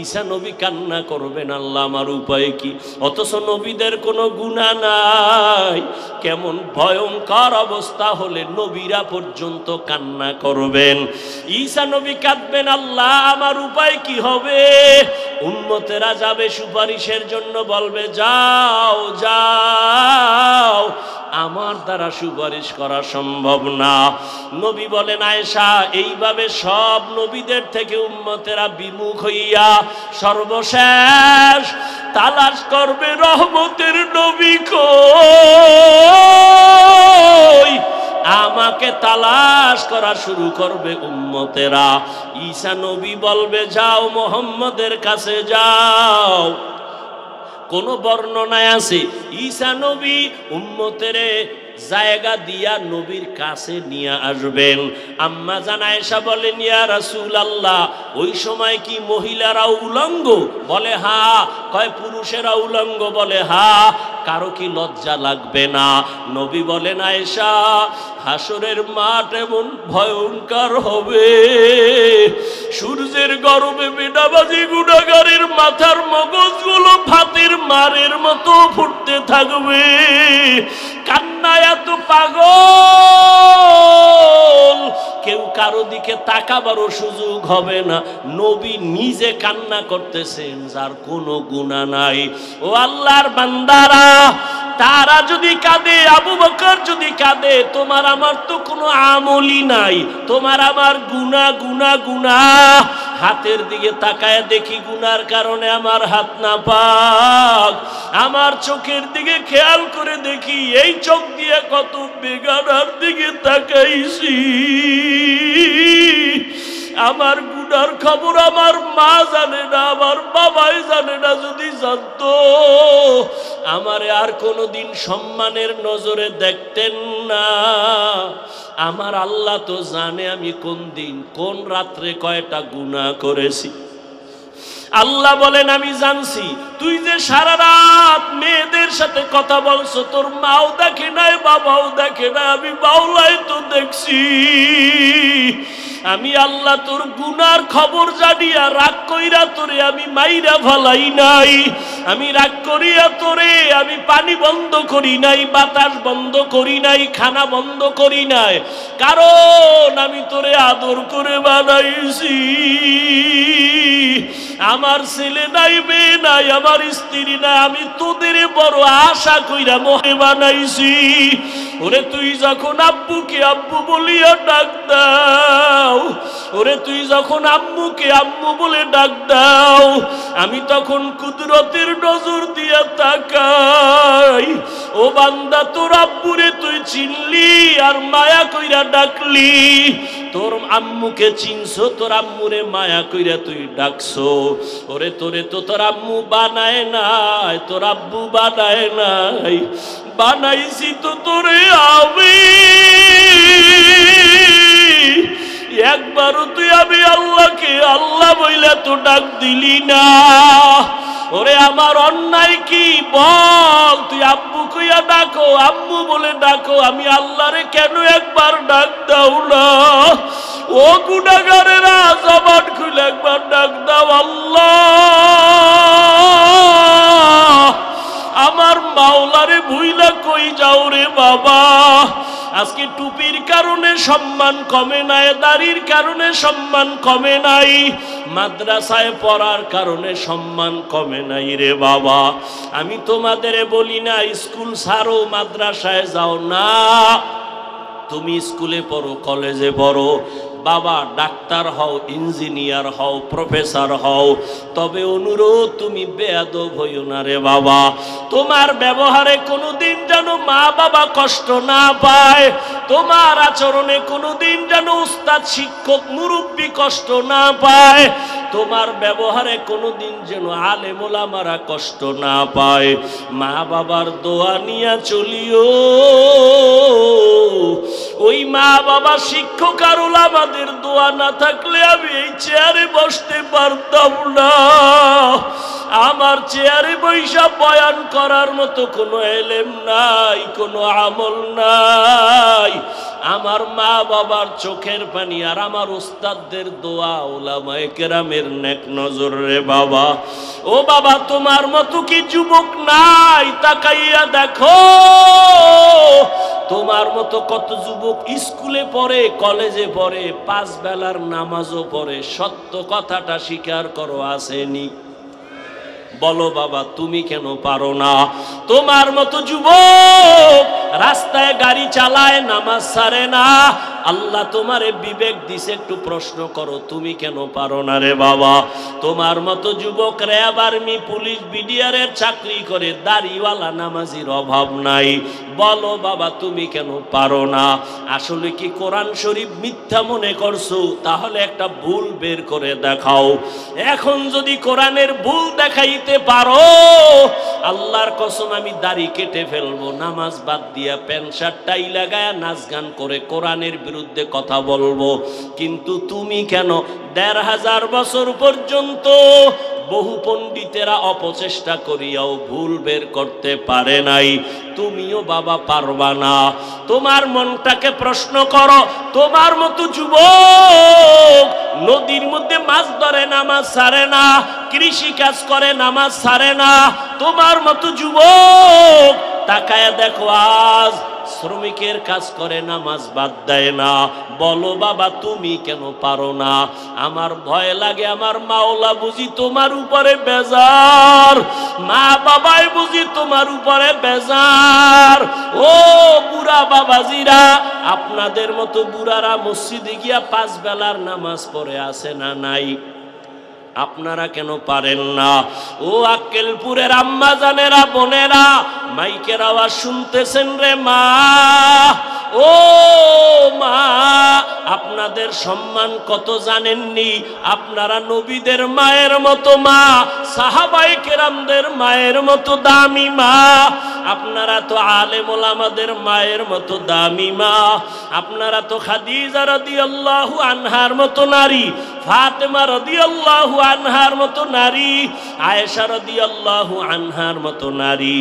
ঈসা নবী কান্না করবেন, আল্লাহ আমার উপায় কি? অথচ নবীদের কোনো গুনাহ নাই। কেমন ভয়ঙ্কর অবস্থা হলে নবীরা পর্যন্ত কান্না করবেন। ঈসা নবী কাঁদবেন, আল্লাহ আমার উপায় কি হবে? উম্মতেরা যাবে সুপারিশের জন্য, বলবে, যাও যাও, আমার দ্বারা সুপারিশ করা সম্ভব না। নবী বলেন, আয়েশা, এইভাবে সব নবীদের থেকে উম্মতেরা বিমুখ হইয়া সর্বশেষ তালাশ করবে রহমতের নবী কই। আমাকে তালাশ করা শুরু করবে উম্মতেরা। ঈসা নবী বলবে, যাও মুহাম্মদের কাছে যাও। কোন বর্ণনায় আছে ঈসা নবী উম্মতেরে জায়গা দিয়া নবীর কাছে নিয়ে আসবেন। আম্মা জান আয়েশা বলেন, ইয়া রাসূলুল্লাহ, ওই সময় কি মহিলারা উলঙ্গ? বলে হ্যাঁ। কয় পুরুষেরা উলঙ্গ? বলে হ্যাঁ। কারো কি লজ্জা লাগবে না? নবী বলেন, আয়েশা, হাসরের মাঠ এমন ভয়ঙ্কর হবে, সূর্যের গরমে বেনামাজি গুনাহগারের মাথার মগজগুলো ভাতের মারের মতো ফুটতে থাকবে। কান্নায় এত পাগল, কেউ কারো দিকে তাকাবারও সুযোগ হবে না। নবী নিজে কান্না করতেছেন, যার কোনো গুনাহ নাই। ও আল্লাহর বান্দারা, তারা যদি কাঁদে, আবু বকর যদি কাঁদে, তোমার আমার তো কোনো আমলই নাই। তোমার আমার গুনাহ গুনাহ গুনাহ। হাতের দিকে তাকায় দেখি গুনার কারণে আমার হাত না পাক। আমার চোখের দিকে খেয়াল করে দেখি এই চোখ দিয়ে কত বেগানার দিকে তাকাইছি। আমার গুনার খবর আমার মা জানে না, আমার বাবাই জানে না। যদি জানতো, আমারে আর কোনোদিন সম্মানের নজরে দেখতেন না। আমার আল্লাহ তো জানে আমি কোন দিন কোন রাত্রে কয়টা গুনাহ করেছি। আল্লাহ বলেন, আমি জানছি তুই যে সারা রাত মেয়েদের সাথে কথা বলছো, তোর মাও দেখে নাই, বাবাও দেখে নাই, আমি বাউলাই তো দেখছি। আমি আল্লাহ তোর গুনার খবর জানিয়া রাগ কইরা তোরে আমি মাইরা ফালাই নাই। আমি রাগ করিয়া তোরে আমি পানি বন্ধ করি নাই, বাতাস বন্ধ করি নাই, খানা বন্ধ করি নাই, কারণ আমি তোরে আদর করে বানাইছি। আমার ছেলে নাই, মেয়ে নাই, আমার স্ত্রী নাই, আমি তোদের বড় আশা কইরা মোহে বানাইছি। ওরে তুই যখন আব্বুকে আব্বু বলিয়া ডাক দাও, ওরে তুই যখন আম্মুকে আম্মু বলে ডাক দাও, আমি তখন কুদরতের নজর দিয়া তাকাই। ও বান্দা, তোর আব্বুরে তুই চিনলি আর মায়া কইরা ডাকলি। তোর আম্মুকে চিনছো, তোর আম্মুরে মায়া কইরা তুই ডাকছো। ওরে তোরে তো তোর আম্মু বানায় নাই, তোর আব্বু বানায় নাই, বানাইছি তো তোরে আমি। একবারও তুই আমি আল্লাহকে আল্লাহ বইলা তো ডাক দিলি না। ওরে আমার অন্যায় কি বল? তুই আব্বু কইয়া ডাকো, আম্মু বলে ডাকো, আমি আল্লাহরে কেন একবার ডাক দাও না? ও গুনাহগারেরা, জবান খুলে একবার ডাক দাও, আল্লাহ। আমার মাওলারে ভুইলা কই যাও রে বাবা? আজকে টুপির কারণে সম্মান কমে নাই, দাড়ির কারণে সম্মান কমে নাই, মাদ্রাসায় পড়ার কারণে সম্মান কমে নাই রে বাবা। আমি তোমাদের বলি না স্কুল ছাড়ো, মাদ্রাসায় যাও না, তুমি স্কুলে পড়ো, কলেজে পড়ো, বাবা ডাক্তার হও, ইঞ্জিনিয়ার হও, প্রফেসর হও, তবে অনুরোধ তুমি বেয়াদব হইও না রে বাবা। তোমার ব্যবহারে কোনোদিন যেন মা বাবা কষ্ট না পায়, তোমার আচরণে কোনোদিন যেন উস্তাদ শিক্ষক মুরব্বী কষ্ট না পায়, তোমার ব্যবহারে কোনোদিন যেন আলেম ওলামারা কষ্ট না পায়। মা বাবার দোয়া নিয়া চলিও। ওই মা বাবা শিক্ষক আর ওলামাদের দোয়া না থাকলে আমি এই চেয়ারে বসতে পারতাম না। আমার চেয়ারে বৈশা বয়ান করার মতো কোনো এলেম নাই, কোনো আমল নাই। আমার মা বাবার চোখের পানি আর আমার উস্তাদদের দোয়া, ওলামায়ে কেরামের নেক নজর রে বাবা। ও বাবা, তোমার মতো কি যুবক নাই? তাকাইয়া দেখো, তোমার মতো কত যুবক স্কুলে পড়ে, কলেজে পড়ে, 5 বেলার নামাজও পড়ে। সত্য কথাটা স্বীকার করো, আসেনি? বলো বাবা, তুমি কেন পারো না? তোমার মতো যুবক রাস্তায় গাড়ি চালায়, নামাজ ছাড়ে না। আল্লাহ তোমারে বিবেক দিছে, একটু প্রশ্ন করো, তুমি কেন পারো না রে বাবা? তোমার মতো যুবক র্যাব, আর্মি, পুলিশ, বিডিআরের চাকরি করে, দাড়িওয়ালা নামাজির অভাব নাই। বলো বাবা, তুমি কেন পারো না? আসলে কি কোরআন শরীফ মিথ্যা মনে করছো? তাহলে একটা ভুল বের করে দেখাও। এখন যদি কোরআনের ভুল দেখাইতে পারো, আল্লাহর কসম আমি দাড়ি কেটে ফেলবো, নামাজ বাদ দিয়া প্যান্ট শার্ট টাই লাগায়া নাচ গান করে কোরআনের বিরুদ্ধে কথা বলবো। কিন্তু তুমি কেন 1500 বছর পর্যন্ত বহু পণ্ডিতেরা অপচেষ্টা করিয়াও ভুল বের করতে পারে নাই, তুমিও বাবা পারবা না? তোমার মনটাকে প্রশ্ন করো। তোমার মতো যুবক নদীর মধ্যে মাছ ধরে, নামাজ ছাড়ে না, কৃষি কাজ করে, নামাজ ছাড়ে না। তোমার মতো যুবক তাকায়া দেখো, আজ শ্রমিকের কাজ করে, নামাজ বাদ দেয় না। বলো বাবা, তুমি কেন পারো না? আমার ভয় লাগে, আমার মাওলা বুঝি তোমার উপরে বেজার, মা বাবাই বুঝি তোমার উপরে বেজার। ও বুড়া বাবাজিরা, আপনাদের মতো বুড়ারা মসজিদে গিয়া 5 বেলার নামাজ পড়ে আছে না নাই? আপনারা কেন পারেন না? ও আক্কেলপুরের আম্মা জানেরা, বোনেরা, মাইকের আওয়াজ শুনতেছেন রে মা? ও মা, আপনাদের সম্মান কত জানেননি? আপনারা নবীদের মায়ের মতো মা, সাহাবায়ে কেরামদের মায়ের মতো দামি মা। আপনারা তো আলেম ওলামাদের মায়ের মতো দামি মা। আপনারা তো খাদিজা রাদিয়াল্লাহু আনহার মতো নারী, ফাতেমা রাদিয়াল্লাহু আনহার মতো নারী, আয়েশা রাদিয়াল্লাহু আনহার মতো নারী।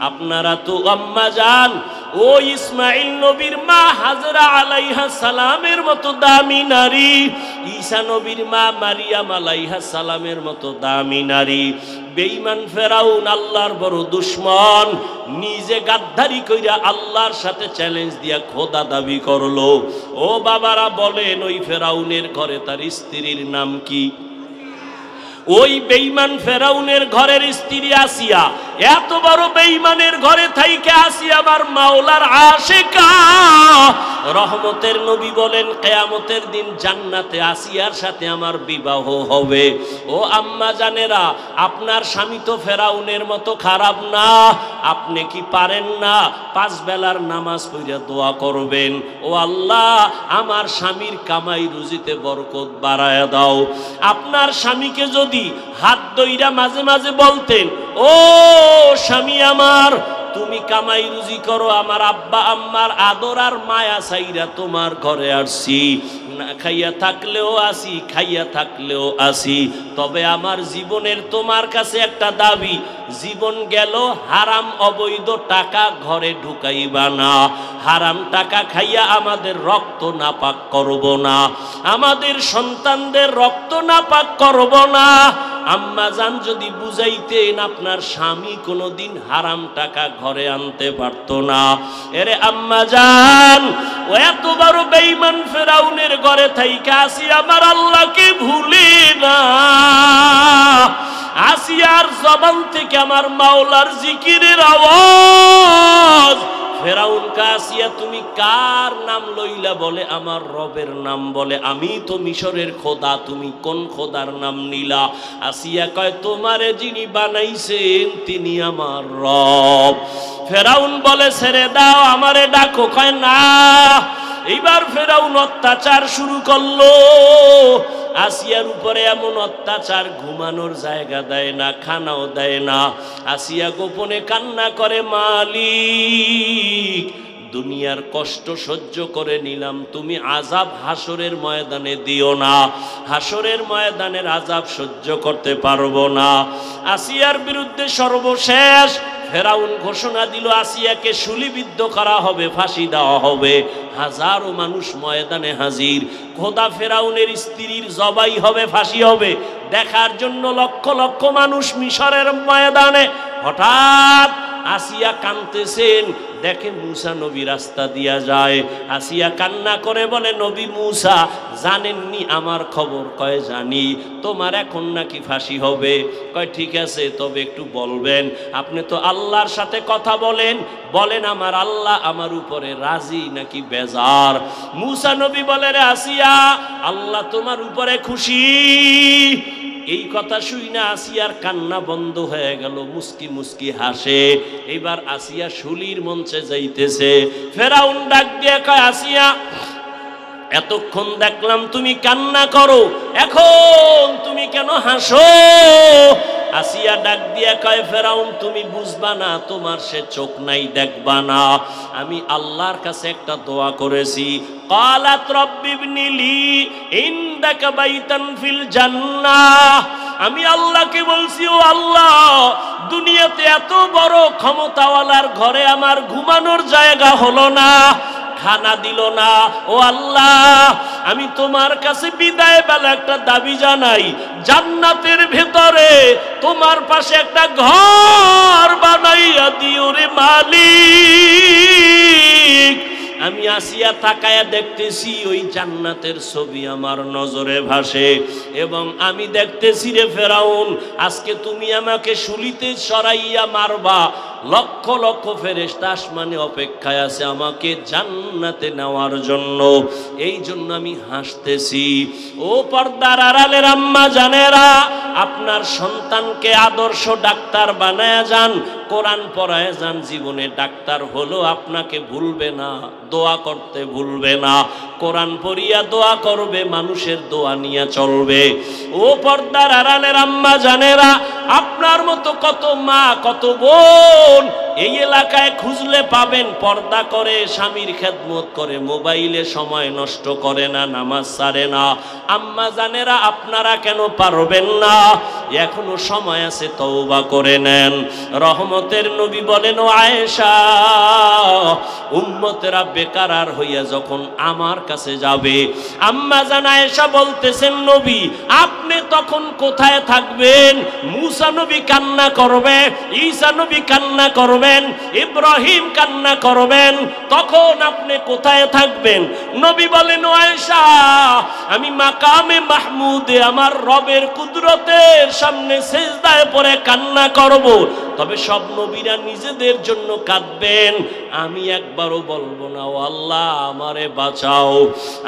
আপনারা তো আম্মা জান, ও ইসমাইল নবীর মা হাজরা আলাইহা সালামের মতো দামি নারী, ঈসা নবীর মা মারিয়াম আলাইহা সালামের মতো দামি নারী। বেঈমান ফেরাউন আল্লাহর বড় দুশমন, নিজে গাদ্দারি কইরা আল্লাহর সাথে চ্যালেঞ্জ দিয়া খোদা দাবি করলো। ও বাবারা বলেন, ওই ফেরাউনের ঘরে তার স্ত্রীর নাম কি? ওই বেঈমান ফেরাউনের ঘরের স্ত্রী আসিয়া। এত বড় বেঈমানের ঘরে থাইকে আসিয়া আমার মাওলার আশিকা। রহমতের নবী বলেন, কিয়ামতের দিন জান্নাতে আসিয়ার সাথে আমার বিবাহ হবে। ও আম্মা জানেরা, আপনার স্বামী তো ফেরাউনের মতো খারাপ না। আপনি কি পারেন না 5 বেলার নামাজ পড়ে দোয়া করবেন, ও আল্লাহ আমার স্বামীর কামাই রুজিতে বরকত বাড়ায়া দাও। আপনার স্বামীকে যদি হাত ধইরা মাঝে মাঝে বলতেন, ও স্বামী আমার, তুমি কামাই রুজি করো, আমার আব্বা আম্মার আদর আর মায়া চাইরা তোমার ঘরে আসছি, না খাইয়া থাকলেও আসি, খাইয়া থাকলেও আসি, তবে আমার জীবনের তোমার কাছে একটা দাবি, জীবন গেল হারাম অবৈধ টাকা ঘরে ঢুকাইবা না, হারাম টাকা খাইয়া আমাদের রক্ত নাপাক করব না, আমাদের সন্তানদের রক্ত নাপাক করব না। আম্মা জান যদি বুঝাইতেন আপনার স্বামী কোনোদিন হারাম টাকা ঘরে আনতে পারতো না। এরে আম্মা জান, ও এত বড় বেঈমান ফেরাউনের ঘরে থাইকা আসিয়া আমার আল্লাহকে ভুলে না। আসিয়ার জবান থেকে আমার মাওলার জিকিরের আওয়াজ। ফেরাউন কা আসিয়া তুমি কার নাম লইলা? বলে আমার রবের নাম। বলে আমি তো মিশরের খোদা, তুমি কোন খোদার নাম নিলা? আসিয়া কয় তোমারে যিনি বানাইছেন তিনি আমার রব। ফেরাউন বলে ছেড়ে দাও, আমারে ডাকো। কয় না। এইবার ফেরাউন অত্যাচার শুরু করলো। আসিয়ার উপরে এমন অত্যাচার, ঘুমানোর জায়গা দেয় না, খানাও দেয় না। আসিয়া গোপনে কান্না করে, মালিক দুনিয়ার কষ্ট সহ্য করে নিলাম, তুমি আযাব হাসরের ময়দানে দিও না। হাসরের ময়দানের আযাব সহ্য করতে পারবো না। আসিয়ার বিরুদ্ধে সর্বশেষ ফেরাউন ঘোষণা দিল আসিয়াকে শুলিবিদ্ধ করা হবে, ফাঁসি দেওয়া হবে। হাজারো মানুষ ময়দানে হাজির। খোদা ফেরাউনের স্ত্রীর জবাই হবে, ফাঁসি হবে। দেখার জন্য লক্ষ লক্ষ মানুষ মিশরের ময়দানে। হঠাৎ আসিয়া কাঁদতেছেন, দেখে মূসা নবী রাস্তা দিয়া যায়। আসিয়া কান্না করে বলে, নবী মূসা জানেননি আমার খবর? কয় জানি। তোমার এখন নাকি ফাঁসি হবে? কয় ঠিক আছে, তবে একটু বলবেন, আপনি তো আল্লাহর সাথে কথা বলেন, বলেন আমার আল্লাহ আমার উপরে রাজি নাকি বেজার? মূসা নবী বলে, রে আসিয়া, আল্লাহ তোমার উপরে খুশি। এই কথা শুই না আসিয়ার কান্না বন্ধ হয়ে গেল, মুস্কি মুস্কি হাসে। এবার আসিয়া শুলির মঞ্চে যাইতেছে। ফেরাউন ডাক দিয়ে কয়, আসিয়া এতক্ষণ দেখলাম তুমি কান্না করো, এখন তুমি কেন হাসো? আসিয়া ডাক দিয়া কয়, ফেরাউন তুমি বুঝবা না, তোমার সে চোখ নাই, দেখবা না। আমি আল্লাহর কাছে একটা দোয়া করেছি। ক্বালাত রাব্বিবনি লি ইনদাকা বাইতান ফিল জান্নাহ। আমি আল্লাহকে বলছি, ও আল্লাহ দুনিয়াতে এত বড় ক্ষমতাওয়ালার ঘরে আমার ঘুমানোর জায়গা হলো না, খানা দিল না। ও আল্লাহ আমি তোমার কাছে বিদায় বেলা একটা দাবি জানাই, জান্নাতের ভেতরে তোমার পাশে একটা ঘর বানাইয়া দিও রে মালিক। আমি আসিয়া তাকায়া দেখতেছি ওই জান্নাতের ছবি আমার নজরে ভাসে, এবং আমি দেখতেছি রে ফেরাউন, আজকে তুমি আমাকে শুলিতে সরাইয়া মারবা। লক্ষ লক্ষ ফেরেশতা আসমানে অপেক্ষায় আছে আমাকে জান্নাতে নেওয়ার জন্য। এই জন্য আমি হাসতেছি। ও পর্দার আড়ালের আম্মা জানেরা, আপনার সন্তানকে আদর্শ ডাক্তার বানায়া যান, কোরআন পড়ায় যান। জীবনে ডাক্তার হলো আপনাকে ভুলবে না, দোয়া করতে ভুলবে না। কোরআন পড়িয়া দোয়া করবে, মানুষের দোয়া নিয়ে চলবে। ও পর্দার আড়ালের আম্মা জানেরা, আপনার মতো কত মা, কত বোন এই এলাকায় খুঁজলে পাবেন, পর্দা করে, স্বামীর খেদমত করে, মোবাইলে সময় নষ্ট করে না, নামাজ ছাড়ে না। আম্মা জানেরা আপনারা কেন পারবেন না? এখনো সময় আছে, তওবা করে নেন। রহমতের নবী বলেন, ও আয়েশা, উম্মতেরা বেকার হইয়া যখন আমার কাছে যাবে, আম্মা জান আয়েশা বলতেছেন, নবী আপনি তখন কোথায় থাকবেন? মূসা নবী কান্না করবে, ঈসা নবী কান্না করবেন, ইব্রাহিম কান্না করবেন, তখন আপনি কোথায় থাকবেন? নবী বলেন, ও আয়েশা আমি মাকামে মাহমুদে আমার রবের কুদরতের সামনে সিজদায় পড়ে কান্না করব। তবে সব নবীরা নিজেদের জন্য কাঁদবেন, আমি একবারও বলবো না ও আল্লাহ আমারে বাঁচাও।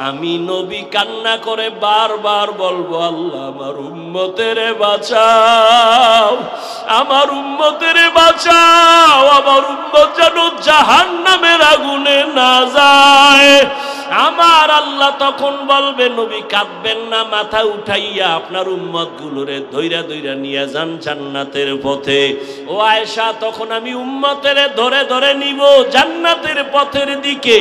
আমি নবী কান্না করে বারবার বলবো, আল্লাহ আমার উম্মতের বাঁচাও, আমার উম্মতের বাঁচাও, আমার উম্মত যেন জাহান্নামের আগুনে না যায়। আমার আল্লাহ তখন বলবে, নবী কাঁদবেন না, মাথা উঠাইয়া আপনার উম্মত গুলোরে ধইরা ধইরা নিয়ে যান জান্নাতের পথে। ও আয়েশা তখন আমি উম্মতের ধরে ধরে নিব জান্নাতের পথের দিকে।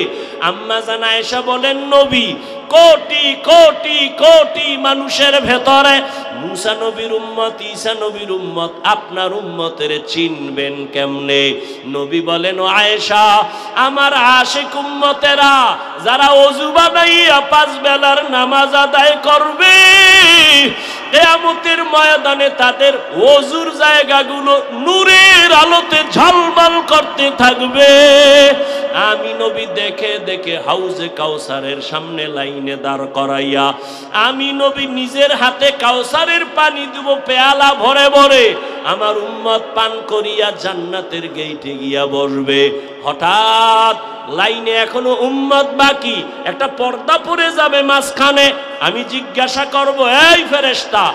আম্মা জান আয়েশা বলেন, নবী কোটি কোটি কোটি মানুষের ভেতরে মূসা নবীর উম্মত, ঈসা নবীর উম্মত, আপনার উম্মতের চিনবেন কেমনে? নবী বলেন, ও আয়েশা আমার আশিক উম্মতেরা যারা ওযু বানাইয়া 5 বেলার নামাজ আদায় করবে, কিয়ামতের ময়দানে তাদের ওযুর জায়গাগুলো নূরের আলোতে ঝলমল করতে থাকবে। আমি নবী দেখে দেখে হাউজে কাউসারের সামনে লাইনে দাঁড় করাইয়া আমি নবী নিজের হাতে কাউসারের পানি দেব পেয়ালা ভরে ভরে, আমার উম্মত পান করিয়া জান্নাতের গেইটে গিয়া বসবে। হঠাৎ লাইনে এখনো উম্মত বাকি, একটা পর্দা পড়ে যাবে মাঝখানে। আমি জিজ্ঞাসা করব, এই ফেরেশতা,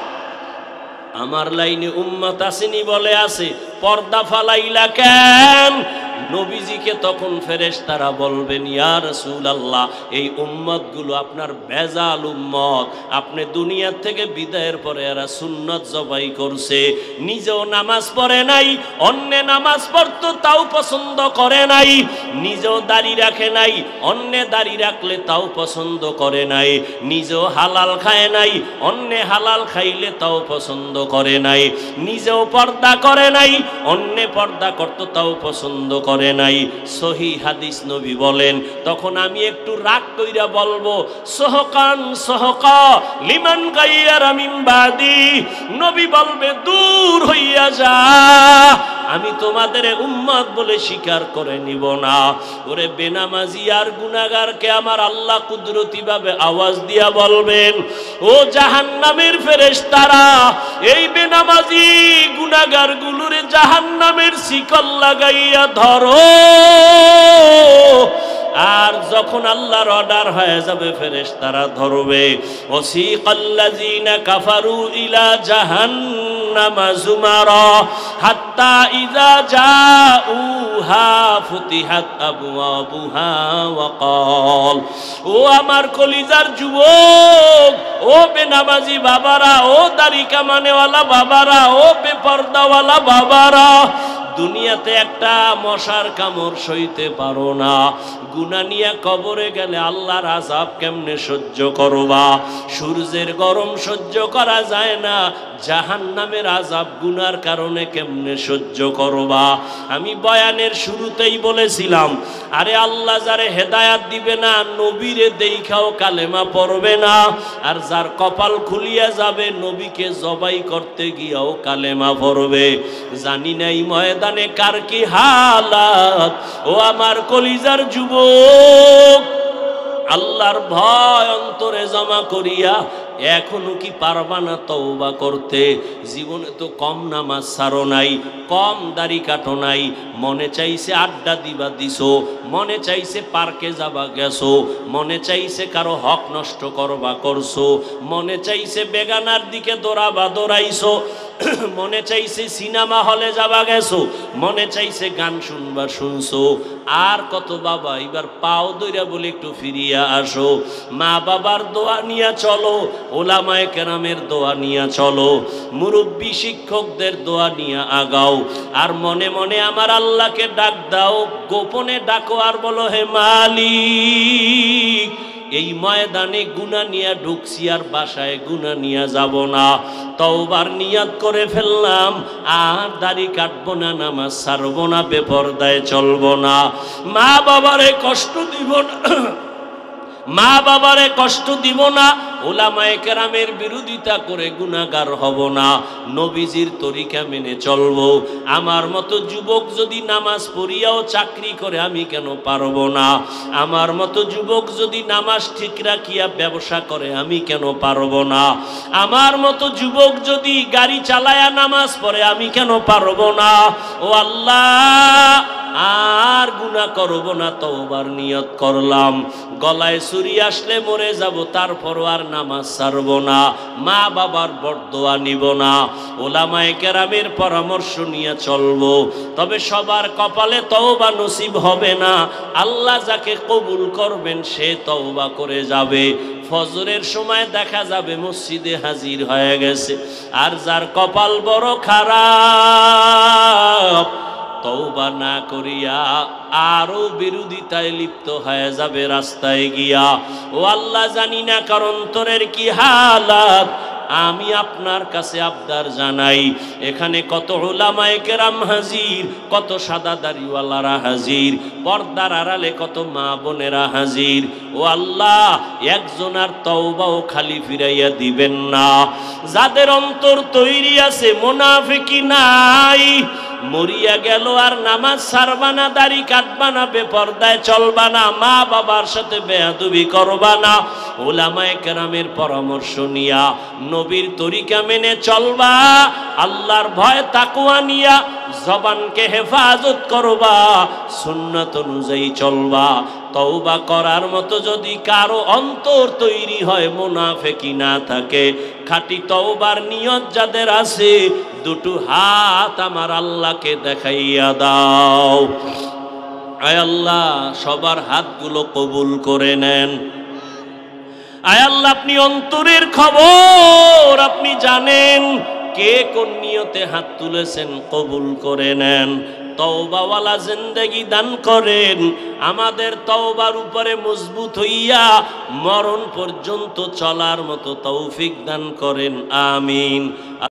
আমার লাইনে উম্মত আসেনি? বলে আছে। পর্দা ফালাইলা কেন? নবীজিকে তখন ফেরেশতারা বলবেন, ইয়া রাসূলুল্লাহ, এই উম্মতগুলো আপনার বেজাল উম্মত। আপনি দুনিয়া থেকে বিদায়ের পরে এরা সুন্নত জবাই করছে, নিজেও নামাজ পড়ে নাই, অন্য নামাজ পড়তো তাও পছন্দ করে নাই, নিজেও দাড়ি রাখে নাই, অন্য দাড়ি রাখলে তাও পছন্দ করে নাই, নিজেও হালাল খায় নাই, অন্য হালাল খাইলে তাও পছন্দ করে নাই, নিজেও পর্দা করে নাই, অন্য পর্দা করতো তাও পছন্দ করে নাই। সহি হাদিস নবী বলেন। তখন আমি একটু রাগ কইরা বলবো, সহকান সহকা লিমান গাইয়ারা মিন বাদি। নবী বলবে, দূর হইয়া যা, আমি তোমাদের উম্মত বলে স্বীকার করে নিব না। ওরে বেনামাজি আর গুনাহগারকে আমার আল্লাহ কুদরতি ভাবে আওয়াজ দিয়া বলবেন, ও জাহান্নামের ফেরেশতারা, এই বেনামাজি গুনাহগার গুলোরে জাহান্নামের শিকল লাগাইয়া ধরো। আর যখন আল্লাহর অর্ডার হয়ে যাবে ফেরেশতারা ধরবে। ওয়াসিকাল্লাযিনা কাফারু ইলা জাহান্নামা যুমারা হাত্তা ইযা জাউহা ফুতিহাত আবওয়াবুহা ওয়া ক্বাল। ও আমার কলিজার যুবক, ও বেনামাজি বাবারা, ও দাড়ি কামানেওয়ালা বাবারা, ও বেপরদাওয়ালা বাবারা, দুনিয়াতে একটা মশার কামড় সইতে পারো না, গুনাহ নিয়ে কবরে গেলে আল্লাহর আযাব কেমনে সহ্য করবা? সূর্যের গরম সহ্য করা যায় না, জাহান্নামের আযাব গুনার কারণে কেমনে সহ্য করবা? আমি বয়ানের শুরুতেই বলেছিলাম, আরে আল্লাহ যারে হেদায়াত দিবে না, নবীরে দেখাও কালেমা পড়বে না, আর যার কপাল খুলিয়া যাবে নবীকে জবাই করতে গিয়াও কালেমা পড়বে। জানি না এই ময়দানে কার কি হালাত। ও আমার কলিজার যুবক, আল্লাহর ভয় অন্তরে জমা করিয়া এখনো কি পারবা না তওবা করতে? জীবনে তো কম নামাজ ছাড়ো নাই, কম দাড়ি কাটো নাই, মনে চাইছে আড্ডা দিবা দিছো, মনে চাইছে পার্কে যাবা গেছো, মনে চাইছে কারো হক নষ্ট করবা করছো, মনে চাইছে বেগানার দিকে দৌড়াবা দৌড়াইছো, মনে চাইছে সিনেমা হলে যাবা গেছো, মনে চাইছে গান শুনবা শুনছো। আর কত বাবা, এবার পাও দইরা বলে একটু ফিরিয়া আসো। মা বাবার দোয়া নিয়া চলো, ওলামায়ে কেরামের দোয়া নিয়া চলো, মুরব্বী শিক্ষকদের দোয়া নিয়া আগাও। আর মনে মনে আমার আল্লাহকে ডাক দাও, গোপনে ডাকো আর বলো, হে মালিক, এই ময়দানে গুনাহ নিয়া ঢুকছি, আর বাসায় গুনাহ নিয়া যাব না, তওবার নিয়াত করে ফেললাম, আর দাড়ি কাটবো না, নামাজ ছাড়বো না, বেপরদায় চলবো না, মা বাবারে কষ্ট দিব না, মা বাবারে কষ্ট দিব না, ওলামায়ে কেরামের বিরোধিতা করে গুনাহগার হব না, নবীজির তরিকা মেনে চলবো। আমার মতো যুবক যদি নামাজ পড়িয়াও চাকরি করে, আমি কেন পারবো না? আমার মতো যুবক যদি নামাজ ঠিক রাখিয়া ব্যবসা করে, আমি কেন পারবো না? আমার মতো যুবক যদি গাড়ি চালায়া নামাজ পড়ে, আমি কেন পারবো না? ও আল্লাহ, আর গুনাহ করব না, তওবার নিয়ত করলাম। গলায় ছুরি আসলে মরে যাব, তারপরও আর নামাজ ছাড়ব না, মা বাবার বরদোয়া নিব না, ওলামায়ে কেরামের পরামর্শ নিয়ে চলবো। তবে সবার কপালে তওবা নসিব হবে না। আল্লাহ যাকে কবুল করবেন সে তওবা করে যাবে। ফজরের সময় দেখা যাবে মসজিদে হাজির হয়ে গেছে। আর যার কপাল বড় খারাপ, তওবা না করিয়া আরো বিরোধিতায় লিপ্ত হয়ে যাবে রাস্তায় গিয়া। ও আল্লাহ, জানি না কার অন্তরের কি হালাত, আমি আপনার কাছে আবদার জানাই, এখানে কত উলামায়ে কেরাম হাজির, কত সাদা দাড়িওয়ালারা হাজির, পর্দার আড়ালে কত মা বোনেরা হাজির। ও আল্লাহ, একজনার তওবাও খালি ফিরাইয়া দিবেন না। যাদের অন্তর তৈরি আছে, মুনাফিকি নাই, মরিয়া গেল আর নামাজ ছাড়বা না, দাড়ি কাটবা না, বেপরদায় চলবা না, মা বাবার সাথে বেয়াদবি করবা না, উলামায়ে কেরামের পরামর্শ নিয়া নবীর তরিকা মেনে চলবা, আল্লাহর ভয় তাকওয়া নিয়া জবানকে হেফাজত করবা, সুন্নাত অনুযায়ী চলবা। তওবা করার মতো যদি কারো অন্তর তৈরি হয়, মুনাফিকি না থাকে, খাঁটি তওবার নিয়ত যাদের আছে, দুটো হাত আমার আল্লাহকে দেখাইয়া দাও। আয় আল্লাহ, সবার হাতগুলো কবুল করে নেন। আয় আল্লাহ, আপনি অন্তরের খবর আপনি জানেন, কে কোন নিয়তে হাত তুলেছেন, কবুল করে নেন। তওবাওয়ালা জিন্দেগি দান করেন, আমাদের তওবার উপরে মজবুত হইয়া মরণ পর্যন্ত চলার মতো তৌফিক দান করেন, আমিন।